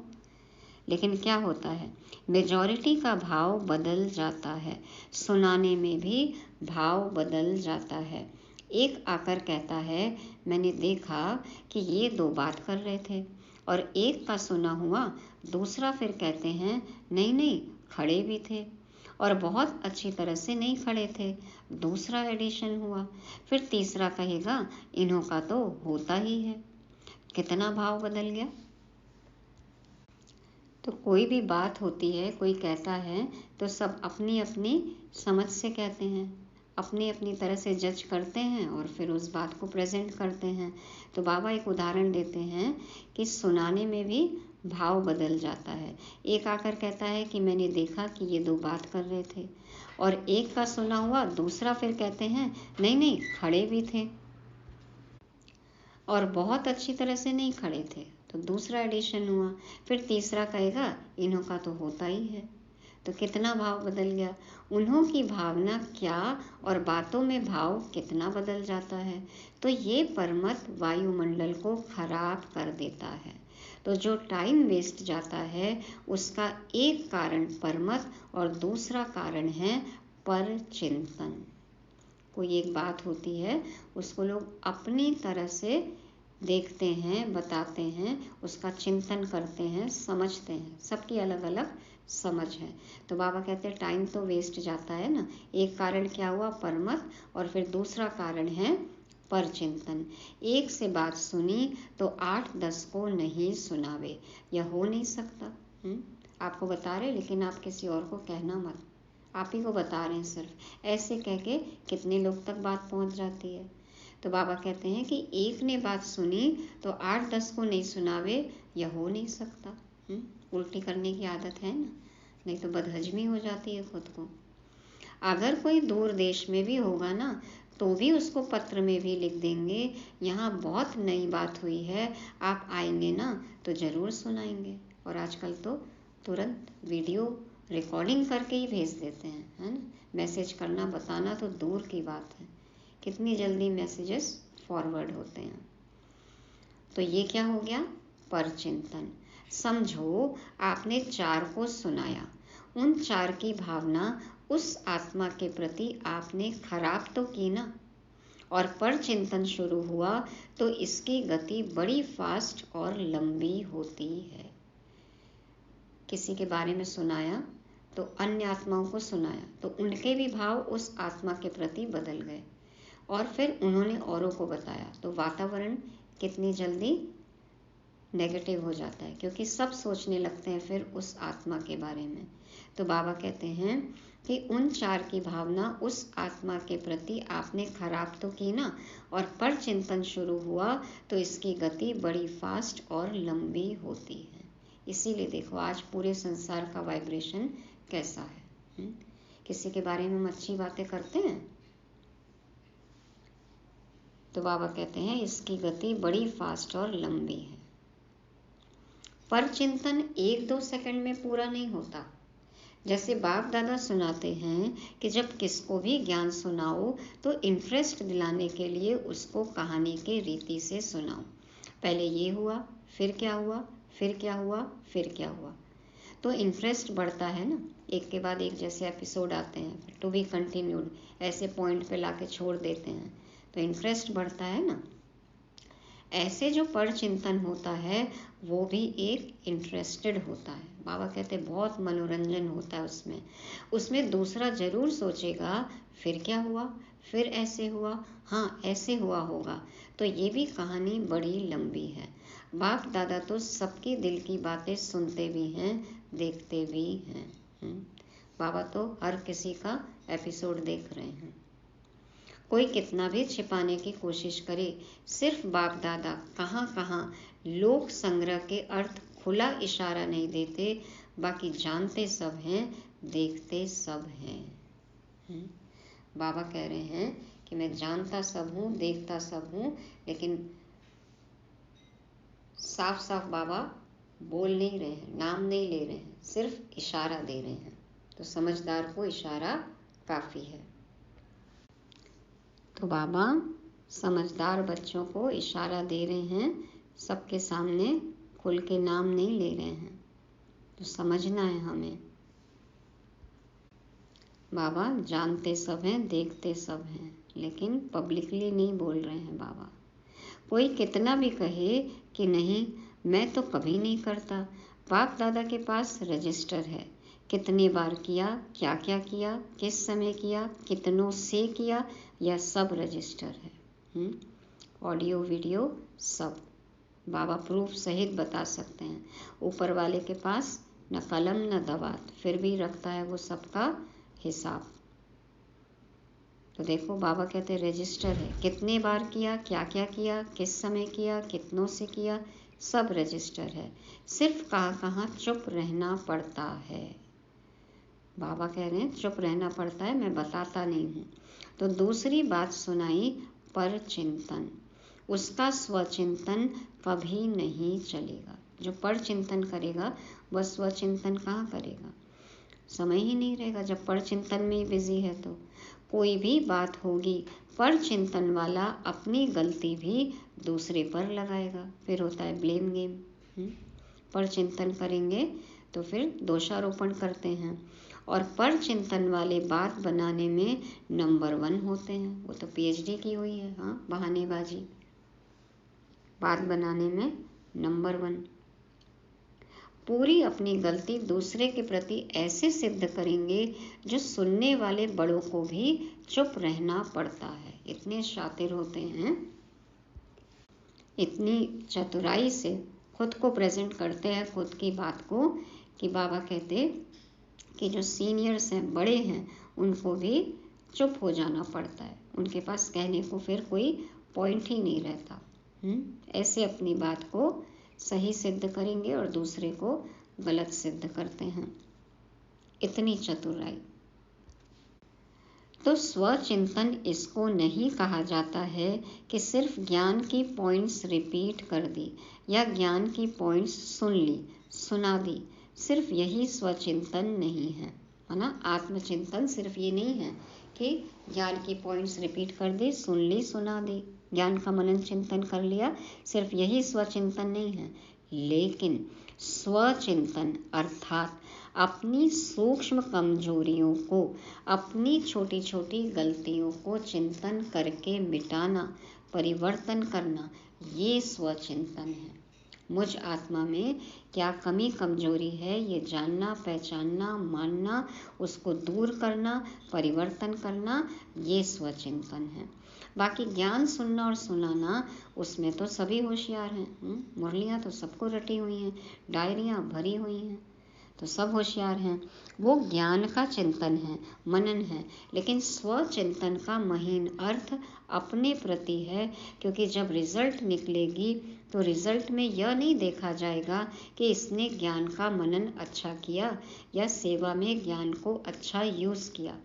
लेकिन क्या होता है, मेजॉरिटी का भाव बदल जाता है, सुनाने में भी भाव बदल जाता है। एक आकर कहता है, मैंने देखा कि ये दो बात कर रहे थे, और एक का सुना हुआ, दूसरा फिर कहते हैं नहीं नहीं खड़े भी थे, और बहुत अच्छी तरह से नहीं खड़े थे, दूसरा एडिशन हुआ। फिर तीसरा कहेगा इन्हों का तो होता ही है। कितना भाव बदल गया। तो कोई भी बात होती है, कोई कहता है, तो सब अपनी अपनी समझ से कहते हैं, अपनी अपनी तरह से जज करते हैं और फिर उस बात को प्रेजेंट करते हैं। तो बाबा एक उदाहरण देते हैं कि सुनाने में भी भाव बदल जाता है। एक आकर कहता है कि मैंने देखा कि ये दो बात कर रहे थे, और एक का सुना हुआ, दूसरा फिर कहते हैं नहीं नहीं खड़े भी थे, और बहुत अच्छी तरह से नहीं खड़े थे, तो दूसरा एडिशन हुआ। फिर तीसरा कहेगा इन्हों का तो होता ही है। तो कितना भाव बदल गया, उन्हों की भावना क्या और बातों में भाव कितना बदल जाता है। तो ये परमत वायुमंडल को खराब कर देता है। तो जो टाइम वेस्ट जाता है उसका एक कारण परमत और दूसरा कारण है पर चिंतन। कोई एक बात होती है, उसको लोग अपनी तरह से देखते हैं, बताते हैं, उसका चिंतन करते हैं, समझते हैं, सबकी अलग अलग समझ है। तो बाबा कहते हैं टाइम तो वेस्ट जाता है ना। एक कारण क्या हुआ, परमत, और फिर दूसरा कारण है पर चिंतन। एक से बात सुनी तो 8-10 को नहीं सुनावे, यह हो नहीं सकता। आपको बता रहे, लेकिन आप किसी और को कहना मत, आप ही को बता रहे हैं सिर्फ। ऐसे कह के कितने लोग तक बात पहुंच जाती है। तो बाबा कहते हैं कि एक ने बात सुनी तो 8-10 को नहीं सुनावे, यह हो नहीं सकता। उल्टी करने की आदत है ना, नहीं तो बदहजमी हो जाती है खुद को। अगर कोई दूर देश में भी होगा ना, तो भी उसको पत्र में भी लिख देंगे, यहाँ बहुत नई बात हुई है, आप आएंगे ना तो ज़रूर सुनाएंगे। और आजकल तो तुरंत वीडियो रिकॉर्डिंग करके ही भेज देते हैं, है ना। मैसेज करना, बताना तो दूर की बात है, कितनी जल्दी मैसेजेस फॉरवर्ड होते हैं। तो ये क्या हो गया, परचिंतन। समझो आपने 4 को सुनाया, उन 4 की भावना उस आत्मा के प्रति आपने खराब तो की ना, और परचिंतन शुरू हुआ तो इसकी गति बड़ी फास्ट और लंबी होती है। किसी के बारे में सुनाया तो अन्य आत्माओं को सुनाया, तो उनके भी भाव उस आत्मा के प्रति बदल गए, और फिर उन्होंने औरों को बताया, तो वातावरण कितनी जल्दी नेगेटिव हो जाता है, क्योंकि सब सोचने लगते हैं फिर उस आत्मा के बारे में। तो बाबा कहते हैं कि उन 4 की भावना उस आत्मा के प्रति आपने खराब तो की ना, और पर चिंतन शुरू हुआ तो इसकी गति बड़ी फास्ट और लंबी होती है। इसीलिए देखो आज पूरे संसार का वाइब्रेशन कैसा है। किसी के बारे में हम अच्छी बातें करते हैं तो बाबा कहते हैं इसकी गति बड़ी फास्ट और लंबी है। पर चिंतन 1-2 सेकंड में पूरा नहीं होता। जैसे बाप दादा सुनाते हैं कि जब किसको भी ज्ञान सुनाओ तो इंटरेस्ट दिलाने के लिए उसको कहानी के रीति से सुनाओ। पहले ये हुआ, फिर क्या हुआ, फिर क्या हुआ, फिर क्या हुआ, तो इंटरेस्ट बढ़ता है ना। एक के बाद एक जैसे एपिसोड आते हैं, टू बी कंटिन्यूड, ऐसे पॉइंट पे लाके छोड़ देते हैं, तो इंटरेस्ट बढ़ता है ना। ऐसे जो पर चिंतन होता है वो भी एक इंटरेस्टेड होता है। बाबा कहते हैं बहुत मनोरंजन होता है उसमें दूसरा जरूर सोचेगा फिर क्या हुआ, फिर ऐसे हुआ, हाँ ऐसे हुआ होगा। तो ये भी कहानी बड़ी लंबी है। बाप दादा तो सबके दिल की बातें सुनते भी हैं, देखते भी हैं। बाबा तो हर किसी का एपिसोड देख रहे हैं। कोई कितना भी छिपाने की कोशिश करे, सिर्फ बाप दादा कहाँ कहाँ लोक संग्रह के अर्थ खुला इशारा नहीं देते, बाकी जानते सब हैं, देखते सब हैं। बाबा कह रहे हैं कि मैं जानता सब हूँ, देखता सब हूँ, लेकिन साफ साफ बाबा बोल नहीं रहे हैं, नाम नहीं ले रहे हैं, सिर्फ इशारा दे रहे हैं। तो समझदार को इशारा काफी है। तो बाबा समझदार बच्चों को इशारा दे रहे हैं, सबके सामने खुल के नाम नहीं ले रहे हैं। तो समझना है हमें। बाबा जानते सब हैं, देखते सब हैं, लेकिन पब्लिकली नहीं बोल रहे हैं बाबा। कोई कितना भी कहे कि नहीं मैं तो कभी नहीं करता, बाप दादा के पास रजिस्टर है, कितनी बार किया, क्या क्या किया, किस समय किया, कितनों से किया, यह सब रजिस्टर है। ऑडियो वीडियो सब बाबा प्रूफ सहित बता सकते हैं। ऊपर वाले के पास न कलम न दवात, फिर भी रखता है वो सबका हिसाब। तो देखो बाबा कहते हैं रजिस्टर है, कितने बार किया, क्या क्या किया, किस समय किया, कितनों से किया, सब रजिस्टर है। सिर्फ कहाँ कहाँ चुप रहना पड़ता है। बाबा कह रहे हैं चुप रहना पड़ता है, मैं बताता नहीं हूँ। तो दूसरी बात सुनाई, पर चिंतन, उसका स्वचिंतन कभी नहीं चलेगा। जो पर चिंतन करेगा वह स्वचिंतन कहाँ करेगा, समय ही नहीं रहेगा जब पर चिंतन में बिजी है। तो कोई भी बात होगी, पर चिंतन वाला अपनी गलती भी दूसरे पर लगाएगा, फिर होता है ब्लेम गेम। पर चिंतन करेंगे तो फिर दोषारोपण करते हैं, और पर चिंतन वाले बात बनाने में नंबर 1 होते हैं। वो तो PhD की हुई है, हाँ, बहानेबाजी, बात बनाने में नंबर 1। पूरी अपनी गलती दूसरे के प्रति ऐसे सिद्ध करेंगे जो सुनने वाले बड़ों को भी चुप रहना पड़ता है। इतने शातिर होते हैं, इतनी चतुराई से खुद को प्रेजेंट करते हैं, खुद की बात को, कि बाबा कहते कि जो सीनियर्स हैं, बड़े हैं, उनको भी चुप हो जाना पड़ता है। उनके पास कहने को फिर कोई पॉइंट ही नहीं रहता। ऐसे अपनी बात को सही सिद्ध करेंगे और दूसरे को गलत सिद्ध करते हैं। इतनी चतुराई। तो स्वचिंतन इसको नहीं कहा जाता है कि सिर्फ ज्ञान की पॉइंट्स रिपीट कर दी या ज्ञान की पॉइंट्स सुन ली, सुना दी, सिर्फ यही स्वचिंतन नहीं है, है ना। आत्मचिंतन सिर्फ ये नहीं है कि ज्ञान की पॉइंट्स रिपीट कर दी, सुन ली, सुना दी, ज्ञान का मनन चिंतन कर लिया, सिर्फ यही स्वचिंतन नहीं है। लेकिन स्वचिंतन अर्थात अपनी सूक्ष्म कमजोरियों को, अपनी छोटी छोटी गलतियों को चिंतन करके मिटाना, परिवर्तन करना, ये स्वचिंतन है। मुझ आत्मा में क्या कमी कमजोरी है, ये जानना, पहचानना, मानना, उसको दूर करना, परिवर्तन करना, ये स्वचिंतन है। बाकी ज्ञान सुनना और सुनाना, उसमें तो सभी होशियार हैं। मुरलियाँ तो सबको रटी हुई हैं, डायरियाँ भरी हुई हैं, तो सब होशियार हैं। वो ज्ञान का चिंतन है, मनन है, लेकिन स्वचिंतन का महीन अर्थ अपने प्रति है। क्योंकि जब रिजल्ट निकलेगी तो रिजल्ट में यह नहीं देखा जाएगा कि इसने ज्ञान का मनन अच्छा किया या सेवा में ज्ञान को अच्छा यूज़ किया।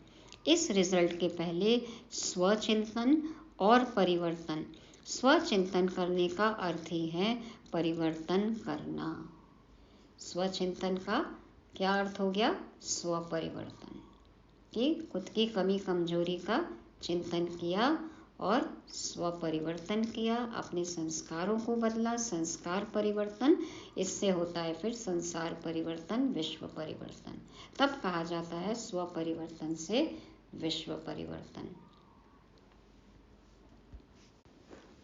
इस रिजल्ट के पहले स्वचिंतन और परिवर्तन। स्वचिंतन करने का अर्थ ही है परिवर्तन करना। स्वचिंतन का क्या अर्थ हो गया? स्वपरिवर्तन, कि खुद की कमी कमजोरी का चिंतन किया और स्वपरिवर्तन किया, अपने संस्कारों को बदला, संस्कार परिवर्तन, इससे होता है फिर संसार परिवर्तन, विश्व परिवर्तन। तब कहा जाता है स्वपरिवर्तन से विश्व परिवर्तन।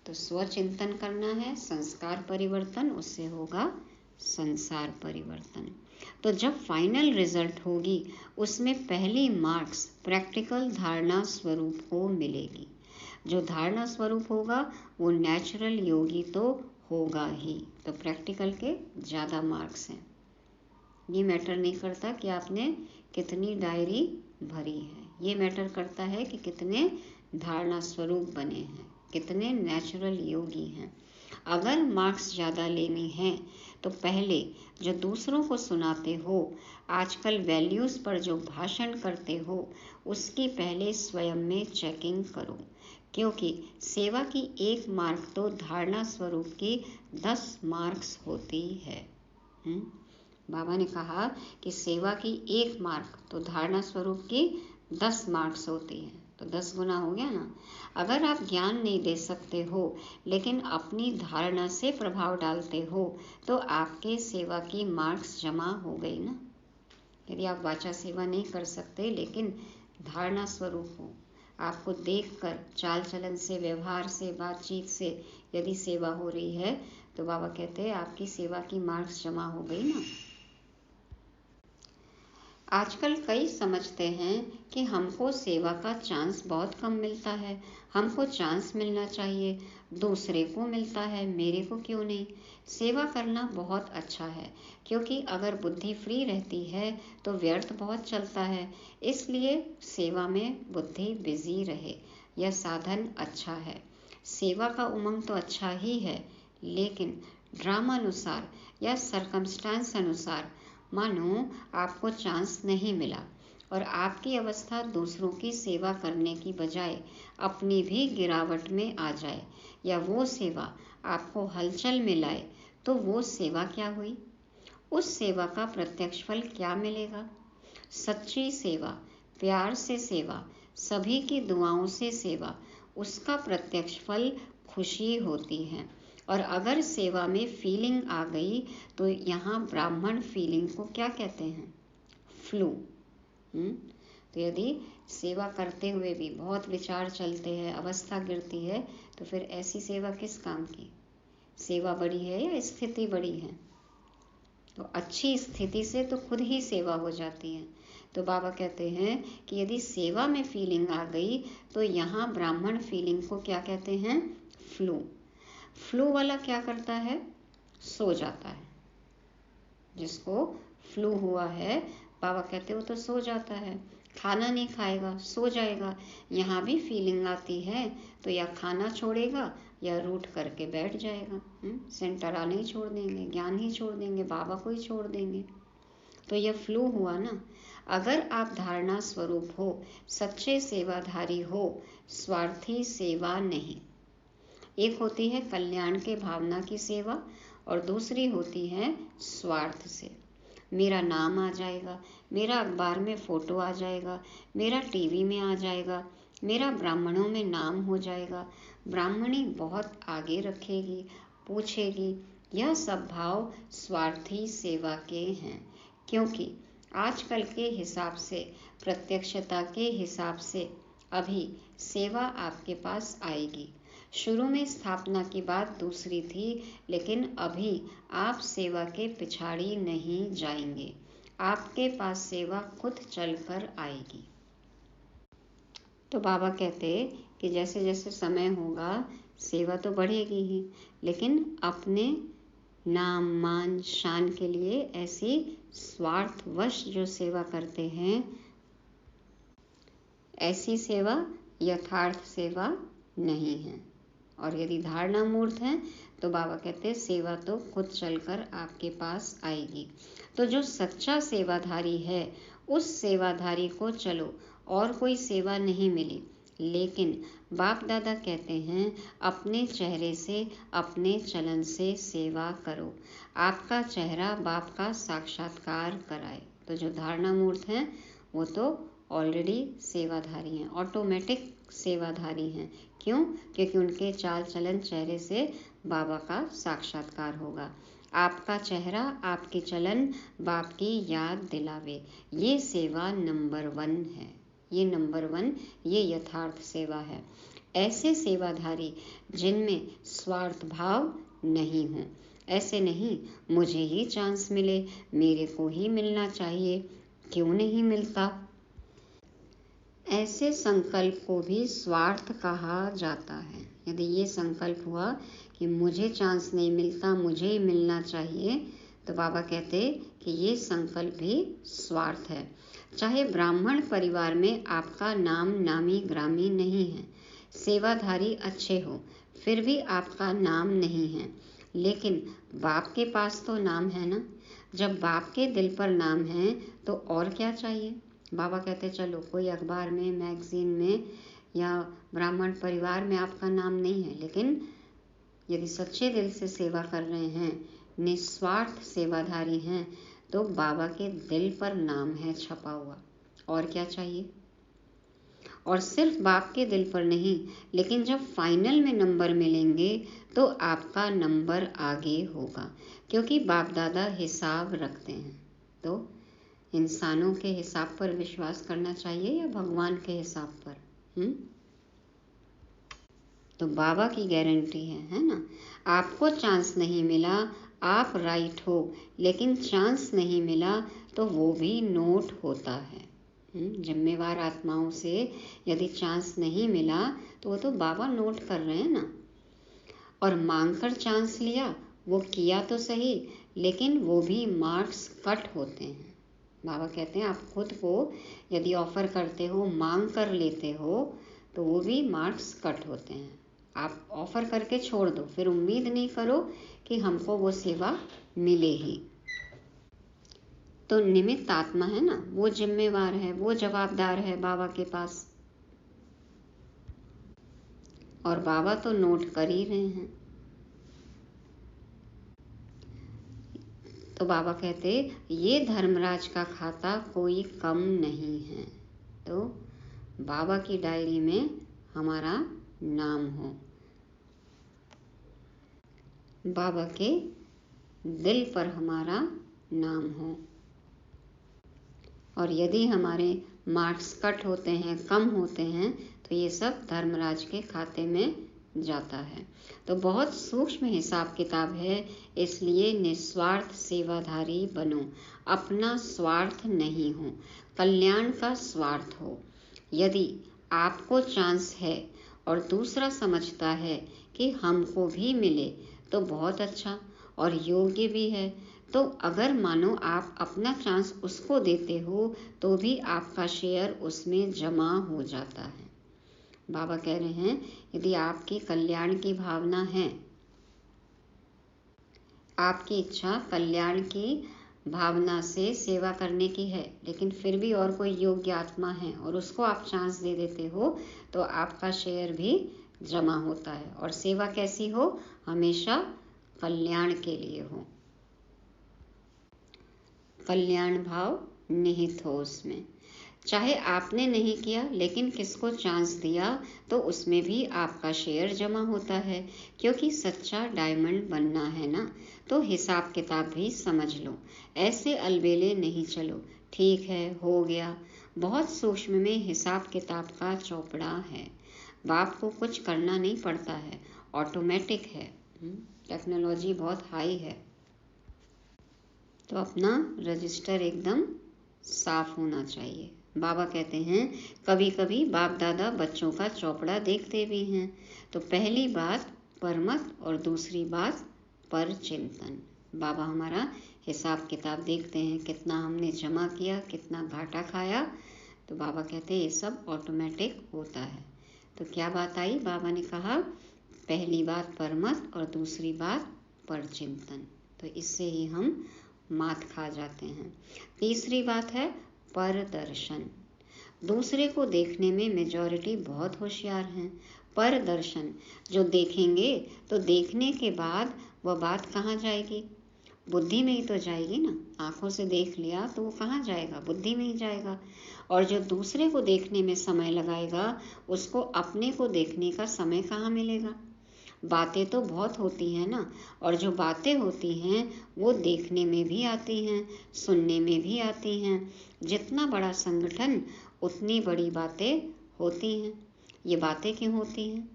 तो स्वचिंतन करना है, संस्कार परिवर्तन, उससे होगा संसार परिवर्तन। तो जब फाइनल रिजल्ट होगी उसमें पहली मार्क्स प्रैक्टिकल धारणा स्वरूप को मिलेगी। जो धारणा स्वरूप होगा वो नेचुरल योगी तो होगा ही, तो प्रैक्टिकल के ज़्यादा मार्क्स हैं। ये मैटर नहीं करता कि आपने कितनी डायरी भरी है। ये मैटर करता है कि कितने धारणा स्वरूप बने हैं, कितने नेचुरल योगी हैं। अगर मार्क्स ज़्यादा लेनी है तो पहले जो दूसरों को सुनाते हो, आजकल वैल्यूज़ पर जो भाषण करते हो, उसकी पहले स्वयं में चेकिंग करो, क्योंकि सेवा की 1 मार्क तो धारणा स्वरूप की 10 मार्क्स होती है। बाबा ने कहा कि सेवा की 1 मार्क तो धारणा स्वरूप की 10 मार्क्स होती है, तो 10 गुना हो गया ना। अगर आप ज्ञान नहीं दे सकते हो लेकिन अपनी धारणा से प्रभाव डालते हो, तो आपके सेवा की मार्क्स जमा हो गई ना। यदि आप वाचा सेवा नहीं कर सकते लेकिन धारणा स्वरूप हो, आपको देखकर चाल चलन से, व्यवहार से, बातचीत से यदि सेवा हो रही है, तो बाबा कहते हैं आपकी सेवा की मार्क्स जमा हो गई ना। आजकल कई समझते हैं कि हमको सेवा का चांस बहुत कम मिलता है, हमको चांस मिलना चाहिए, दूसरे को मिलता है, मेरे को क्यों नहीं। सेवा करना बहुत अच्छा है, क्योंकि अगर बुद्धि फ्री रहती है तो व्यर्थ बहुत चलता है, इसलिए सेवा में बुद्धि बिजी रहे, यह साधन अच्छा है। सेवा का उमंग तो अच्छा ही है, लेकिन ड्रामानुसार या सरकमस्टांस अनुसार मानो आपको चांस नहीं मिला और आपकी अवस्था दूसरों की सेवा करने की बजाय अपनी भी गिरावट में आ जाए, या वो सेवा आपको हलचल में लाए, तो वो सेवा क्या हुई? उस सेवा का प्रत्यक्ष फल क्या मिलेगा? सच्ची सेवा, प्यार से सेवा, सभी की दुआओं से सेवा, उसका प्रत्यक्ष फल खुशी होती है। और अगर सेवा में फीलिंग आ गई तो यहाँ ब्राह्मण फीलिंग को क्या कहते हैं? फ्लू। तो यदि सेवा करते हुए भी बहुत विचार चलते हैं, अवस्था गिरती है, तो फिर ऐसी सेवा किस काम की? सेवा बड़ी है या स्थिति बड़ी है? तो अच्छी स्थिति से तो खुद ही सेवा हो जाती है। तो बाबा कहते हैं कि यदि सेवा में फीलिंग आ गई तो यहाँ ब्राह्मण फीलिंग को क्या कहते हैं? फ्लू। फ्लू वाला क्या करता है? सो जाता है। जिसको फ्लू हुआ है, बाबा कहते हो तो सो जाता है, खाना नहीं खाएगा, सो जाएगा। यहाँ भी फीलिंग आती है तो या खाना छोड़ेगा या रूठ करके बैठ जाएगा। सेंटर आने ही छोड़ देंगे, ज्ञान ही छोड़ देंगे, बाबा को ही छोड़ देंगे। तो यह फ्लू हुआ ना। अगर आप धारणा स्वरूप हो, सच्चे सेवाधारी हो, स्वार्थी सेवा नहीं। एक होती है कल्याण के भावना की सेवा और दूसरी होती है स्वार्थ से। मेरा नाम आ जाएगा, मेरा अखबार में फोटो आ जाएगा, मेरा टीवी में आ जाएगा, मेरा ब्राह्मणों में नाम हो जाएगा, ब्राह्मणी बहुत आगे रखेगी, पूछेगी। यह सब भाव स्वार्थी सेवा के हैं, क्योंकि आजकल के हिसाब से, प्रत्यक्षता के हिसाब से अभी सेवा आपके पास आएगी। शुरू में स्थापना की बात दूसरी थी, लेकिन अभी आप सेवा के पिछाड़ी नहीं जाएंगे, आपके पास सेवा खुद चलकर आएगी। तो बाबा कहते कि जैसे जैसे समय होगा सेवा तो बढ़ेगी ही, लेकिन अपने नाम मान शान के लिए ऐसी स्वार्थवश जो सेवा करते हैं, ऐसी सेवा यथार्थ सेवा नहीं है। और यदि धारणा मूर्त है तो बाबा कहते हैं सेवा तो खुद चलकर आपके पास आएगी। तो जो सच्चा सेवाधारी है, उस सेवाधारी को चलो और कोई सेवा नहीं मिली, लेकिन बाप दादा कहते हैं अपने चेहरे से, अपने चलन से सेवा करो। आपका चेहरा बाप का साक्षात्कार कराए। तो जो धारणा मूर्त हैं वो तो ऑलरेडी सेवाधारी हैं, ऑटोमेटिक सेवाधारी हैं। क्यों? क्योंकि उनके चाल चलन चेहरे से बाबा का साक्षात्कार होगा। आपका चेहरा, आपकी चलन बाप की याद दिलावे, ये सेवा नंबर 1 है। ये नंबर 1, ये यथार्थ सेवा है। ऐसे सेवाधारी जिनमें स्वार्थ भाव नहीं हो, ऐसे नहीं मुझे ही चांस मिले, मेरे को ही मिलना चाहिए, क्यों नहीं मिलता। ऐसे संकल्प को भी स्वार्थ कहा जाता है। यदि ये संकल्प हुआ कि मुझे चांस नहीं मिलता, मुझे ही मिलना चाहिए, तो बाबा कहते कि ये संकल्प भी स्वार्थ है। चाहे ब्राह्मण परिवार में आपका नाम नामी ग्रामी नहीं है, सेवाधारी अच्छे हो, फिर भी आपका नाम नहीं है, लेकिन बाप के पास तो नाम है ना। जब बाप के दिल पर नाम है तो और क्या चाहिए। बाबा कहते चलो कोई अखबार में, मैगजीन में या ब्राह्मण परिवार में आपका नाम नहीं है, लेकिन यदि सच्चे दिल से सेवा कर रहे हैं, निस्वार्थ सेवाधारी हैं, तो बाबा के दिल पर नाम है छपा हुआ, और क्या चाहिए। और सिर्फ बाप के दिल पर नहीं, लेकिन जब फाइनल में नंबर मिलेंगे तो आपका नंबर आगे होगा, क्योंकि बाप दादा हिसाब रखते हैं। तो इंसानों के हिसाब पर विश्वास करना चाहिए या भगवान के हिसाब पर। तो बाबा की गारंटी है ना। आपको चांस नहीं मिला, आप राइट हो, लेकिन चांस नहीं मिला तो वो भी नोट होता है। जिम्मेवार आत्माओं से यदि चांस नहीं मिला तो वो तो बाबा नोट कर रहे हैं ना। और मांगकर चांस लिया, वो किया तो सही, लेकिन वो भी मार्क्स कट होते हैं। बाबा कहते हैं आप खुद को यदि ऑफर करते हो, मांग कर लेते हो, तो वो भी मार्क्स कट होते हैं। आप ऑफर करके छोड़ दो, फिर उम्मीद नहीं करो कि हमको वो सेवा मिले ही। तो निमित्त आत्मा है ना, वो जिम्मेवार है, वो जवाबदार है बाबा के पास, और बाबा तो नोट कर ही रहे हैं। तो बाबा कहते ये धर्मराज का खाता कोई कम नहीं है। तो बाबा की डायरी में हमारा नाम हो, बाबा के दिल पर हमारा नाम हो, और यदि हमारे मार्क्स कट होते हैं, कम होते हैं, तो ये सब धर्मराज के खाते में जाता है। तो बहुत सूक्ष्म हिसाब किताब है, इसलिए निस्वार्थ सेवाधारी बनो। अपना स्वार्थ नहीं हो, कल्याण का स्वार्थ हो। यदि आपको चांस है और दूसरा समझता है कि हमको भी मिले तो बहुत अच्छा और योग्य भी है, तो अगर मानो आप अपना चांस उसको देते हो तो भी आपका शेयर उसमें जमा हो जाता है। बाबा कह रहे हैं यदि आपकी कल्याण की भावना है, आपकी इच्छा कल्याण की भावना से सेवा करने की है, लेकिन फिर भी और कोई योग्य आत्मा है और उसको आप चांस दे देते हो, तो आपका शेयर भी जमा होता है। और सेवा कैसी हो, हमेशा कल्याण के लिए हो, कल्याण भाव निहित हो उसमें। चाहे आपने नहीं किया, लेकिन किसको चांस दिया तो उसमें भी आपका शेयर जमा होता है, क्योंकि सच्चा डायमंड बनना है ना। तो हिसाब किताब भी समझ लो, ऐसे अलबेले नहीं चलो। ठीक है, हो गया। बहुत सूक्ष्म में हिसाब किताब का चौपड़ा है, बाप को कुछ करना नहीं पड़ता है, ऑटोमेटिक है। टेक्नोलॉजी बहुत हाई है, तो अपना रजिस्टर एकदम साफ होना चाहिए। बाबा कहते हैं कभी कभी बाप दादा बच्चों का चौपड़ा देखते भी हैं। तो पहली बात परमत और दूसरी बात पर चिंतन। बाबा हमारा हिसाब किताब देखते हैं, कितना हमने जमा किया, कितना घाटा खाया। तो बाबा कहते हैं ये सब ऑटोमेटिक होता है। तो क्या बात आई, बाबा ने कहा पहली बात परमत और दूसरी बात पर चिंतन। तो इससे ही हम मात खा जाते हैं। तीसरी बात है परदर्शन। दूसरे को देखने में मेजॉरिटी बहुत होशियार हैं। परदर्शन, जो देखेंगे तो देखने के बाद वह बात कहाँ जाएगी, बुद्धि में ही तो जाएगी ना। आंखों से देख लिया तो वो कहाँ जाएगा, बुद्धि में ही जाएगा। और जो दूसरे को देखने में समय लगाएगा, उसको अपने को देखने का समय कहाँ मिलेगा। बातें तो बहुत होती हैं ना, और जो बातें होती हैं वो देखने में भी आती हैं, सुनने में भी आती हैं। जितना बड़ा संगठन उतनी बड़ी बातें होती हैं। ये बातें क्यों होती हैं?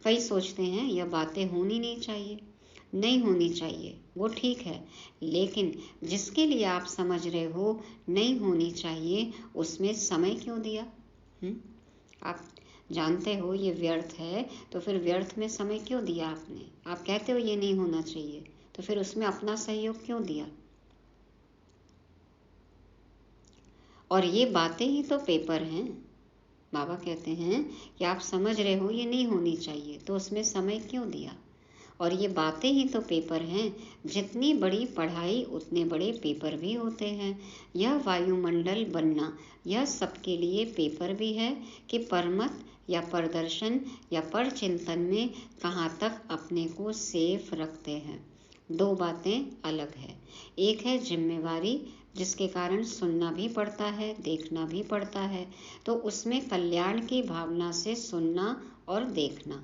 कई सोचते हैं यह बातें होनी नहीं चाहिए, नहीं होनी चाहिए, वो ठीक है, लेकिन जिसके लिए आप समझ रहे हो नहीं होनी चाहिए, उसमें समय क्यों दिया? आप जानते हो ये व्यर्थ है, तो फिर व्यर्थ में समय क्यों दिया आपने? आप कहते हो ये नहीं होना चाहिए, तो फिर उसमें अपना सहयोग क्यों दिया? और ये बातें ही तो पेपर हैं। बाबा कहते हैं कि आप समझ रहे हो ये नहीं होनी चाहिए, तो उसमें समय क्यों दिया? और ये बातें ही तो पेपर हैं। जितनी बड़ी पढ़ाई उतने बड़े पेपर भी होते हैं। यह वायुमंडल बनना, यह सबके लिए पेपर भी है कि परमत या प्रदर्शन या पर चिंतन में कहाँ तक अपने को सेफ रखते हैं। दो बातें अलग है। एक है जिम्मेवारी, जिसके कारण सुनना भी पड़ता है, देखना भी पड़ता है, तो उसमें कल्याण की भावना से सुनना और देखना।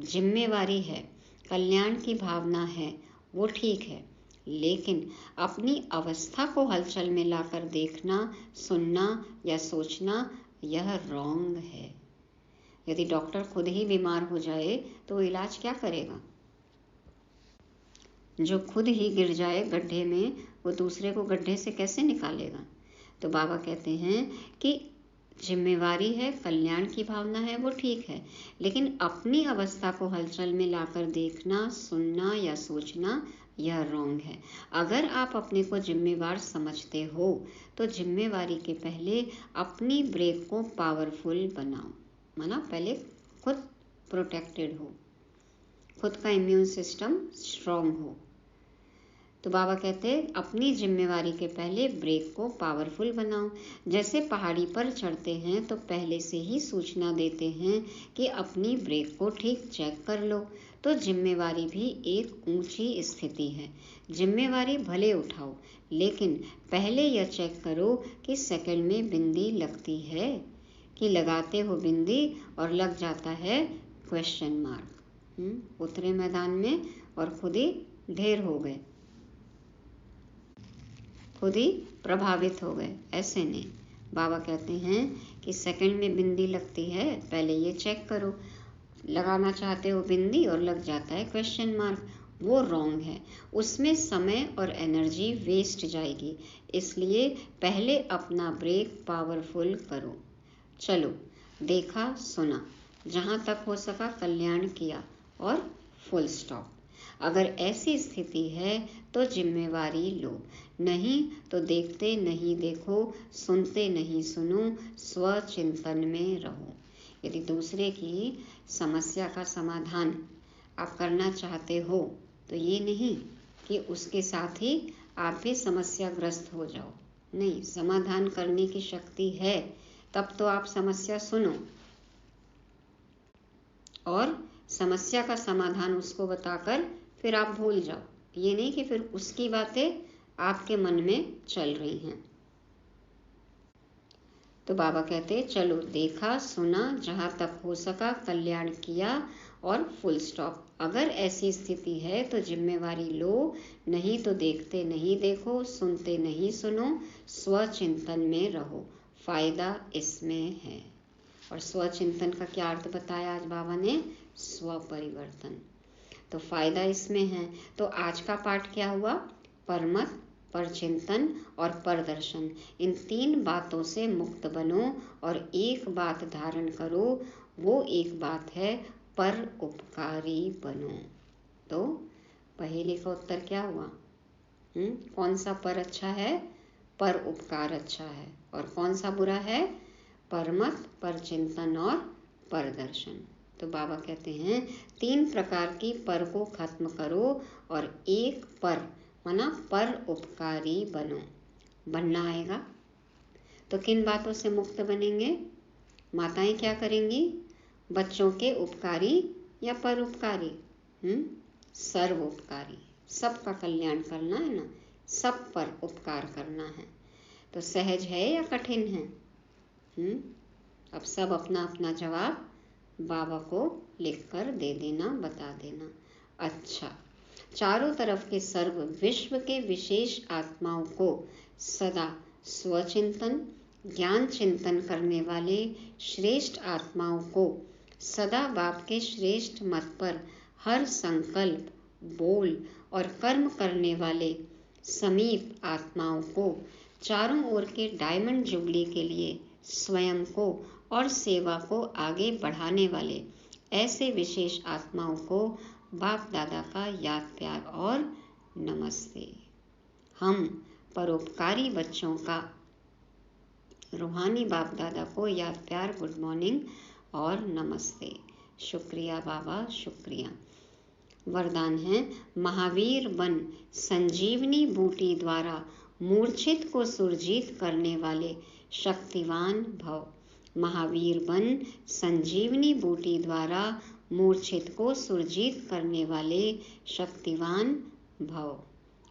जिम्मेवारी है, कल्याण की भावना है, वो ठीक है, लेकिन अपनी अवस्था को हलचल में लाकर देखना, सुनना या सोचना, यह रॉन्ग है। यदि डॉक्टर खुद ही बीमार हो जाए तो वो इलाज क्या करेगा? जो खुद ही गिर जाए गड्ढे में, वो दूसरे को गड्ढे से कैसे निकालेगा? तो बाबा कहते हैं कि जिम्मेवारी है, कल्याण की भावना है, वो ठीक है, लेकिन अपनी अवस्था को हलचल में लाकर देखना, सुनना या सोचना, यह रॉन्ग है। अगर आप अपने को जिम्मेवार समझते हो तो जिम्मेवारी के पहले अपनी ब्रेक को पावरफुल बनाओ। माना पहले खुद प्रोटेक्टेड हो, खुद का इम्यून सिस्टम स्ट्रांग हो। तो बाबा कहते हैं अपनी जिम्मेवारी के पहले ब्रेक को पावरफुल बनाओ। जैसे पहाड़ी पर चढ़ते हैं तो पहले से ही सूचना देते हैं कि अपनी ब्रेक को ठीक चेक कर लो। तो जिम्मेवारी भी एक ऊंची स्थिति है। जिम्मेवारी भले उठाओ, लेकिन पहले यह चेक करो कि सेकंड में बिंदी लगती है कि लगाते हो बिंदी और लग जाता है क्वेश्चन मार्क। उतरे मैदान में और खुद ही ढेर हो गए, खुद ही प्रभावित हो गए, ऐसे नहीं। बाबा कहते हैं कि सेकंड में बिंदी लगती है, पहले ये चेक करो। लगाना चाहते हो बिंदी और लग जाता है क्वेश्चन मार्क, वो रॉन्ग है। उसमें समय और एनर्जी वेस्ट जाएगी। इसलिए पहले अपना ब्रेक पावरफुल करो। चलो, देखा सुना, जहाँ तक हो सका कल्याण किया और फुल स्टॉप। अगर ऐसी स्थिति है तो जिम्मेवारी लो, नहीं तो देखते नहीं देखो, सुनते नहीं सुनो, स्वचिंतन में रहो। यदि दूसरे की समस्या का समाधान आप करना चाहते हो तो ये नहीं कि उसके साथ ही आप भी समस्याग्रस्त हो जाओ। नहीं, समाधान करने की शक्ति है, तब तो आप समस्या सुनो और समस्या का समाधान उसको बताकर फिर आप भूल जाओ। ये नहीं कि फिर उसकी बातें आपके मन में चल रही हैं। तो बाबा कहते चलो, देखा सुना, जहाँ तक हो सका कल्याण किया और फुल स्टॉप। अगर ऐसी स्थिति है तो जिम्मेवारी लो, नहीं तो देखते नहीं देखो, सुनते नहीं सुनो, स्वचिंतन में रहो। फायदा इसमें है। और स्वचिंतन का क्या अर्थ बताया आज बाबा ने? स्वपरिवर्तन। तो फायदा इसमें है। तो आज का पाठ क्या हुआ? परमत, परचिंतन और प्रदर्शन, इन तीन बातों से मुक्त बनो और एक बात धारण करो। वो एक बात है पर उपकारी बनो। तो पहले का उत्तर क्या हुआ? कौन सा पर अच्छा है? पर उपकार अच्छा है। और कौन सा बुरा है? परमत, परचिंतन और प्रदर्शन। तो बाबा कहते हैं 3 प्रकार की पर को खत्म करो और एक पर माना पर उपकारी बनो। बनना आएगा तो किन बातों से मुक्त बनेंगे? माताएं क्या करेंगी? बच्चों के उपकारी या पर उपकारी? सर्व उपकारी, सबका कल्याण करना है ना, सब पर उपकार करना है। तो सहज है या कठिन है? अब सब अपना अपना जवाब बाबा को लिखकर दे देना, बता देना। अच्छा, चारों तरफ के सर्व विश्व के विशेष आत्माओं को सदा स्वचिंतन, ज्ञान चिंतन करने वाले श्रेष्ठ आत्माओं को सदा बाप के श्रेष्ठ मत पर हर संकल्प, बोल और कर्म करने वाले समीप आत्माओं को चारों ओर के डायमंड जुबली के लिए स्वयं को और सेवा को आगे बढ़ाने वाले ऐसे विशेष आत्माओं को बाप दादा का याद प्यार और नमस्ते। हम परोपकारी बच्चों का रूहानी बाप दादा को याद प्यार गुड मॉर्निंग और नमस्ते। शुक्रिया बाबा, शुक्रिया। वरदान है, महावीर बन संजीवनी बूटी द्वारा मूर्छित को सुरजीत करने वाले शक्तिवान भव। महावीर बन संजीवनी बूटी द्वारा मूर्छित को सुरजीत करने वाले शक्तिवान भव।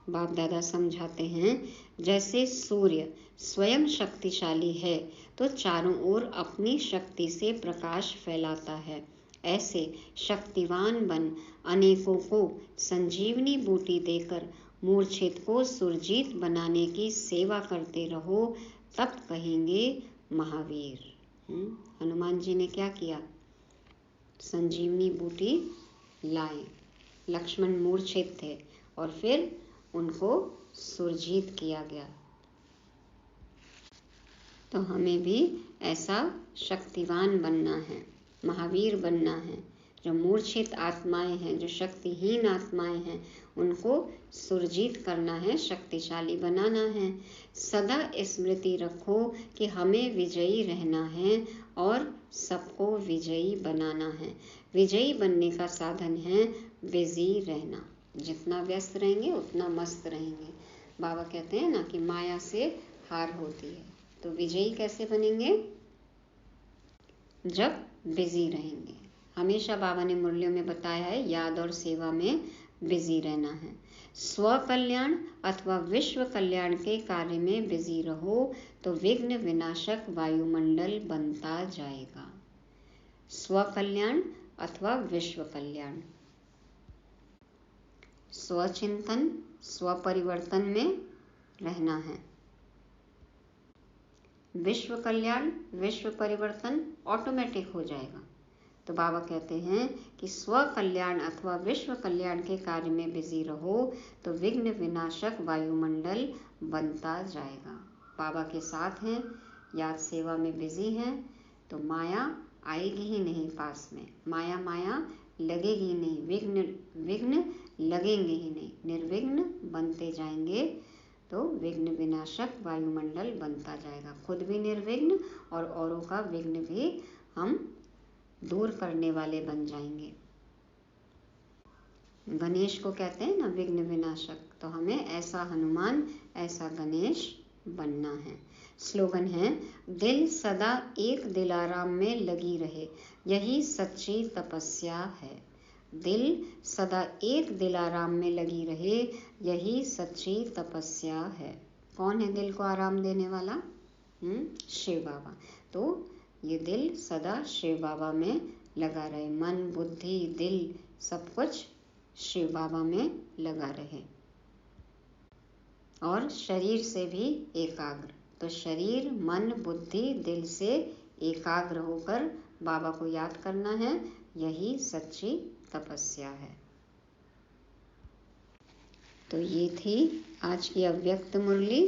बाप दादा समझाते हैं, जैसे सूर्य स्वयं शक्तिशाली है तो चारों ओर अपनी शक्ति से प्रकाश फैलाता है, ऐसे शक्तिवान बन अनेकों को संजीवनी बूटी देकर मूर्छित को सुरजीत बनाने की सेवा करते रहो, तब कहेंगे महावीर। हनुमान जी ने क्या किया? संजीवनी बूटी लाए, लक्ष्मण मूर्छित थे और फिर उनको सुरजीत किया गया। तो हमें भी ऐसा शक्तिवान बनना है, महावीर बनना है। जो मूर्छित आत्माएं हैं, जो शक्तिहीन आत्माएं हैं, उनको सुरजीत करना है, शक्तिशाली बनाना है। सदा स्मृति रखो कि हमें विजयी रहना है और सबको विजयी बनाना है। विजयी बनने का साधन है बिजी रहना। जितना व्यस्त रहेंगे उतना मस्त रहेंगे। बाबा कहते हैं ना कि माया से हार होती है। तो विजयी कैसे बनेंगे? जब बिजी रहेंगे। हमेशा बाबा ने मुरलियों में बताया है, याद और सेवा में बिजी रहना है। स्व कल्याण अथवा विश्व कल्याण के कार्य में बिजी रहो तो विघ्न विनाशक वायुमंडल बनता जाएगा। स्व कल्याण अथवा विश्व कल्याण। स्वचिंतन, स्व परिवर्तन में रहना है। विश्व कल्याण, विश्व परिवर्तन ऑटोमेटिक हो जाएगा। तो बाबा कहते हैं कि स्व कल्याण अथवा विश्व कल्याण के कार्य में बिजी रहो तो विघ्न विनाशक वायुमंडल बनता जाएगा। बाबा के साथ हैं, याद सेवा में बिजी हैं, तो माया आएगी ही नहीं पास में। माया माया लगेगी नहीं, विघ्न लगेंगे ही नहीं। निर्विघ्न बनते जाएंगे तो विघ्न विनाशक वायुमंडल बनता जाएगा। खुद भी निर्विघ्न और औरों का विघ्न भी हम दूर करने वाले बन जाएंगे। गणेश को कहते हैं ना विघ्न विनाशक, तो हमें ऐसा हनुमान, ऐसा गणेश बनना है। स्लोगन है, दिल सदा एक दिलाराम में लगी रहे, यही सच्ची तपस्या है। दिल सदा एक दिलाराम में लगी रहे, यही सच्ची तपस्या है। कौन है दिल को आराम देने वाला? शिव बाबा। तो ये दिल सदा शिव बाबा में लगा रहे। मन, बुद्धि, दिल सब कुछ शिव बाबा में लगा रहे। और शरीर से भी एकाग्र। तो शरीर, मन, बुद्धि, दिल से एकाग्र होकर बाबा को याद करना है, यही सच्ची तपस्या है। तो ये थी आज की अव्यक्त मुरली,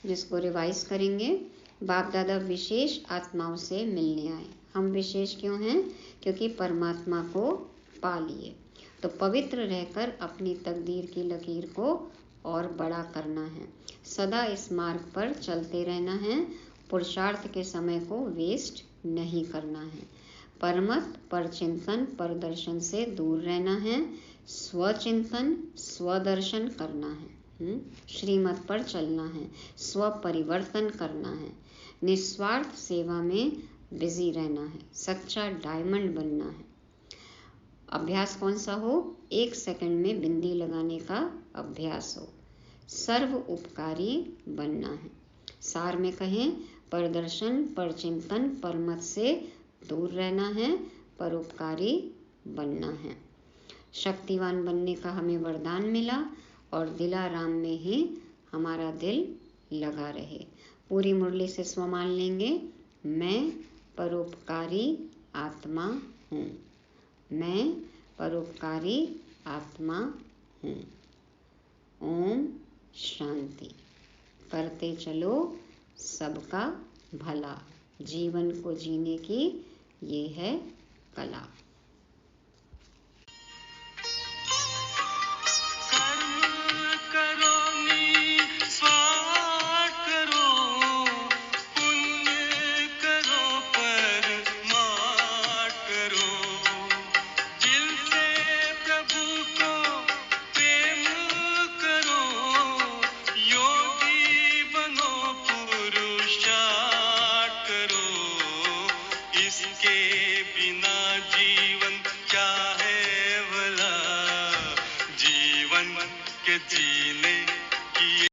जिसको रिवाइज करेंगे। बाप दादा विशेष आत्माओं से मिलने आए। हम विशेष क्यों हैं? क्योंकि परमात्मा को पा लिए। तो पवित्र रहकर अपनी तकदीर की लकीर को और बड़ा करना है। सदा इस मार्ग पर चलते रहना है। पुरुषार्थ के समय को वेस्ट नहीं करना है। परमत, परचिंतन, परदर्शन से दूर रहना है। स्वचिंतन, स्वदर्शन करना है। श्रीमत पर चलना है। स्व परिवर्तन करना है। निस्वार्थ सेवा में बिजी रहना है। सच्चा डायमंड बनना है। अभ्यास कौन सा हो? 1 सेकंड में बिंदी लगाने का अभ्यास हो। सर्व उपकारी बनना है। सार में कहें, परदर्शन, परचिंतन, परमत से दूर रहना है, परोपकारी बनना है। शक्तिवान बनने का हमें वरदान मिला और दिलाराम में ही हमारा दिल लगा रहे। पूरी मुरली से स्वमान लेंगे, मैं परोपकारी आत्मा हूँ। मैं परोपकारी आत्मा हूँ। ओम शांति। करते चलो सबका भला। जीवन को जीने की ये है कला।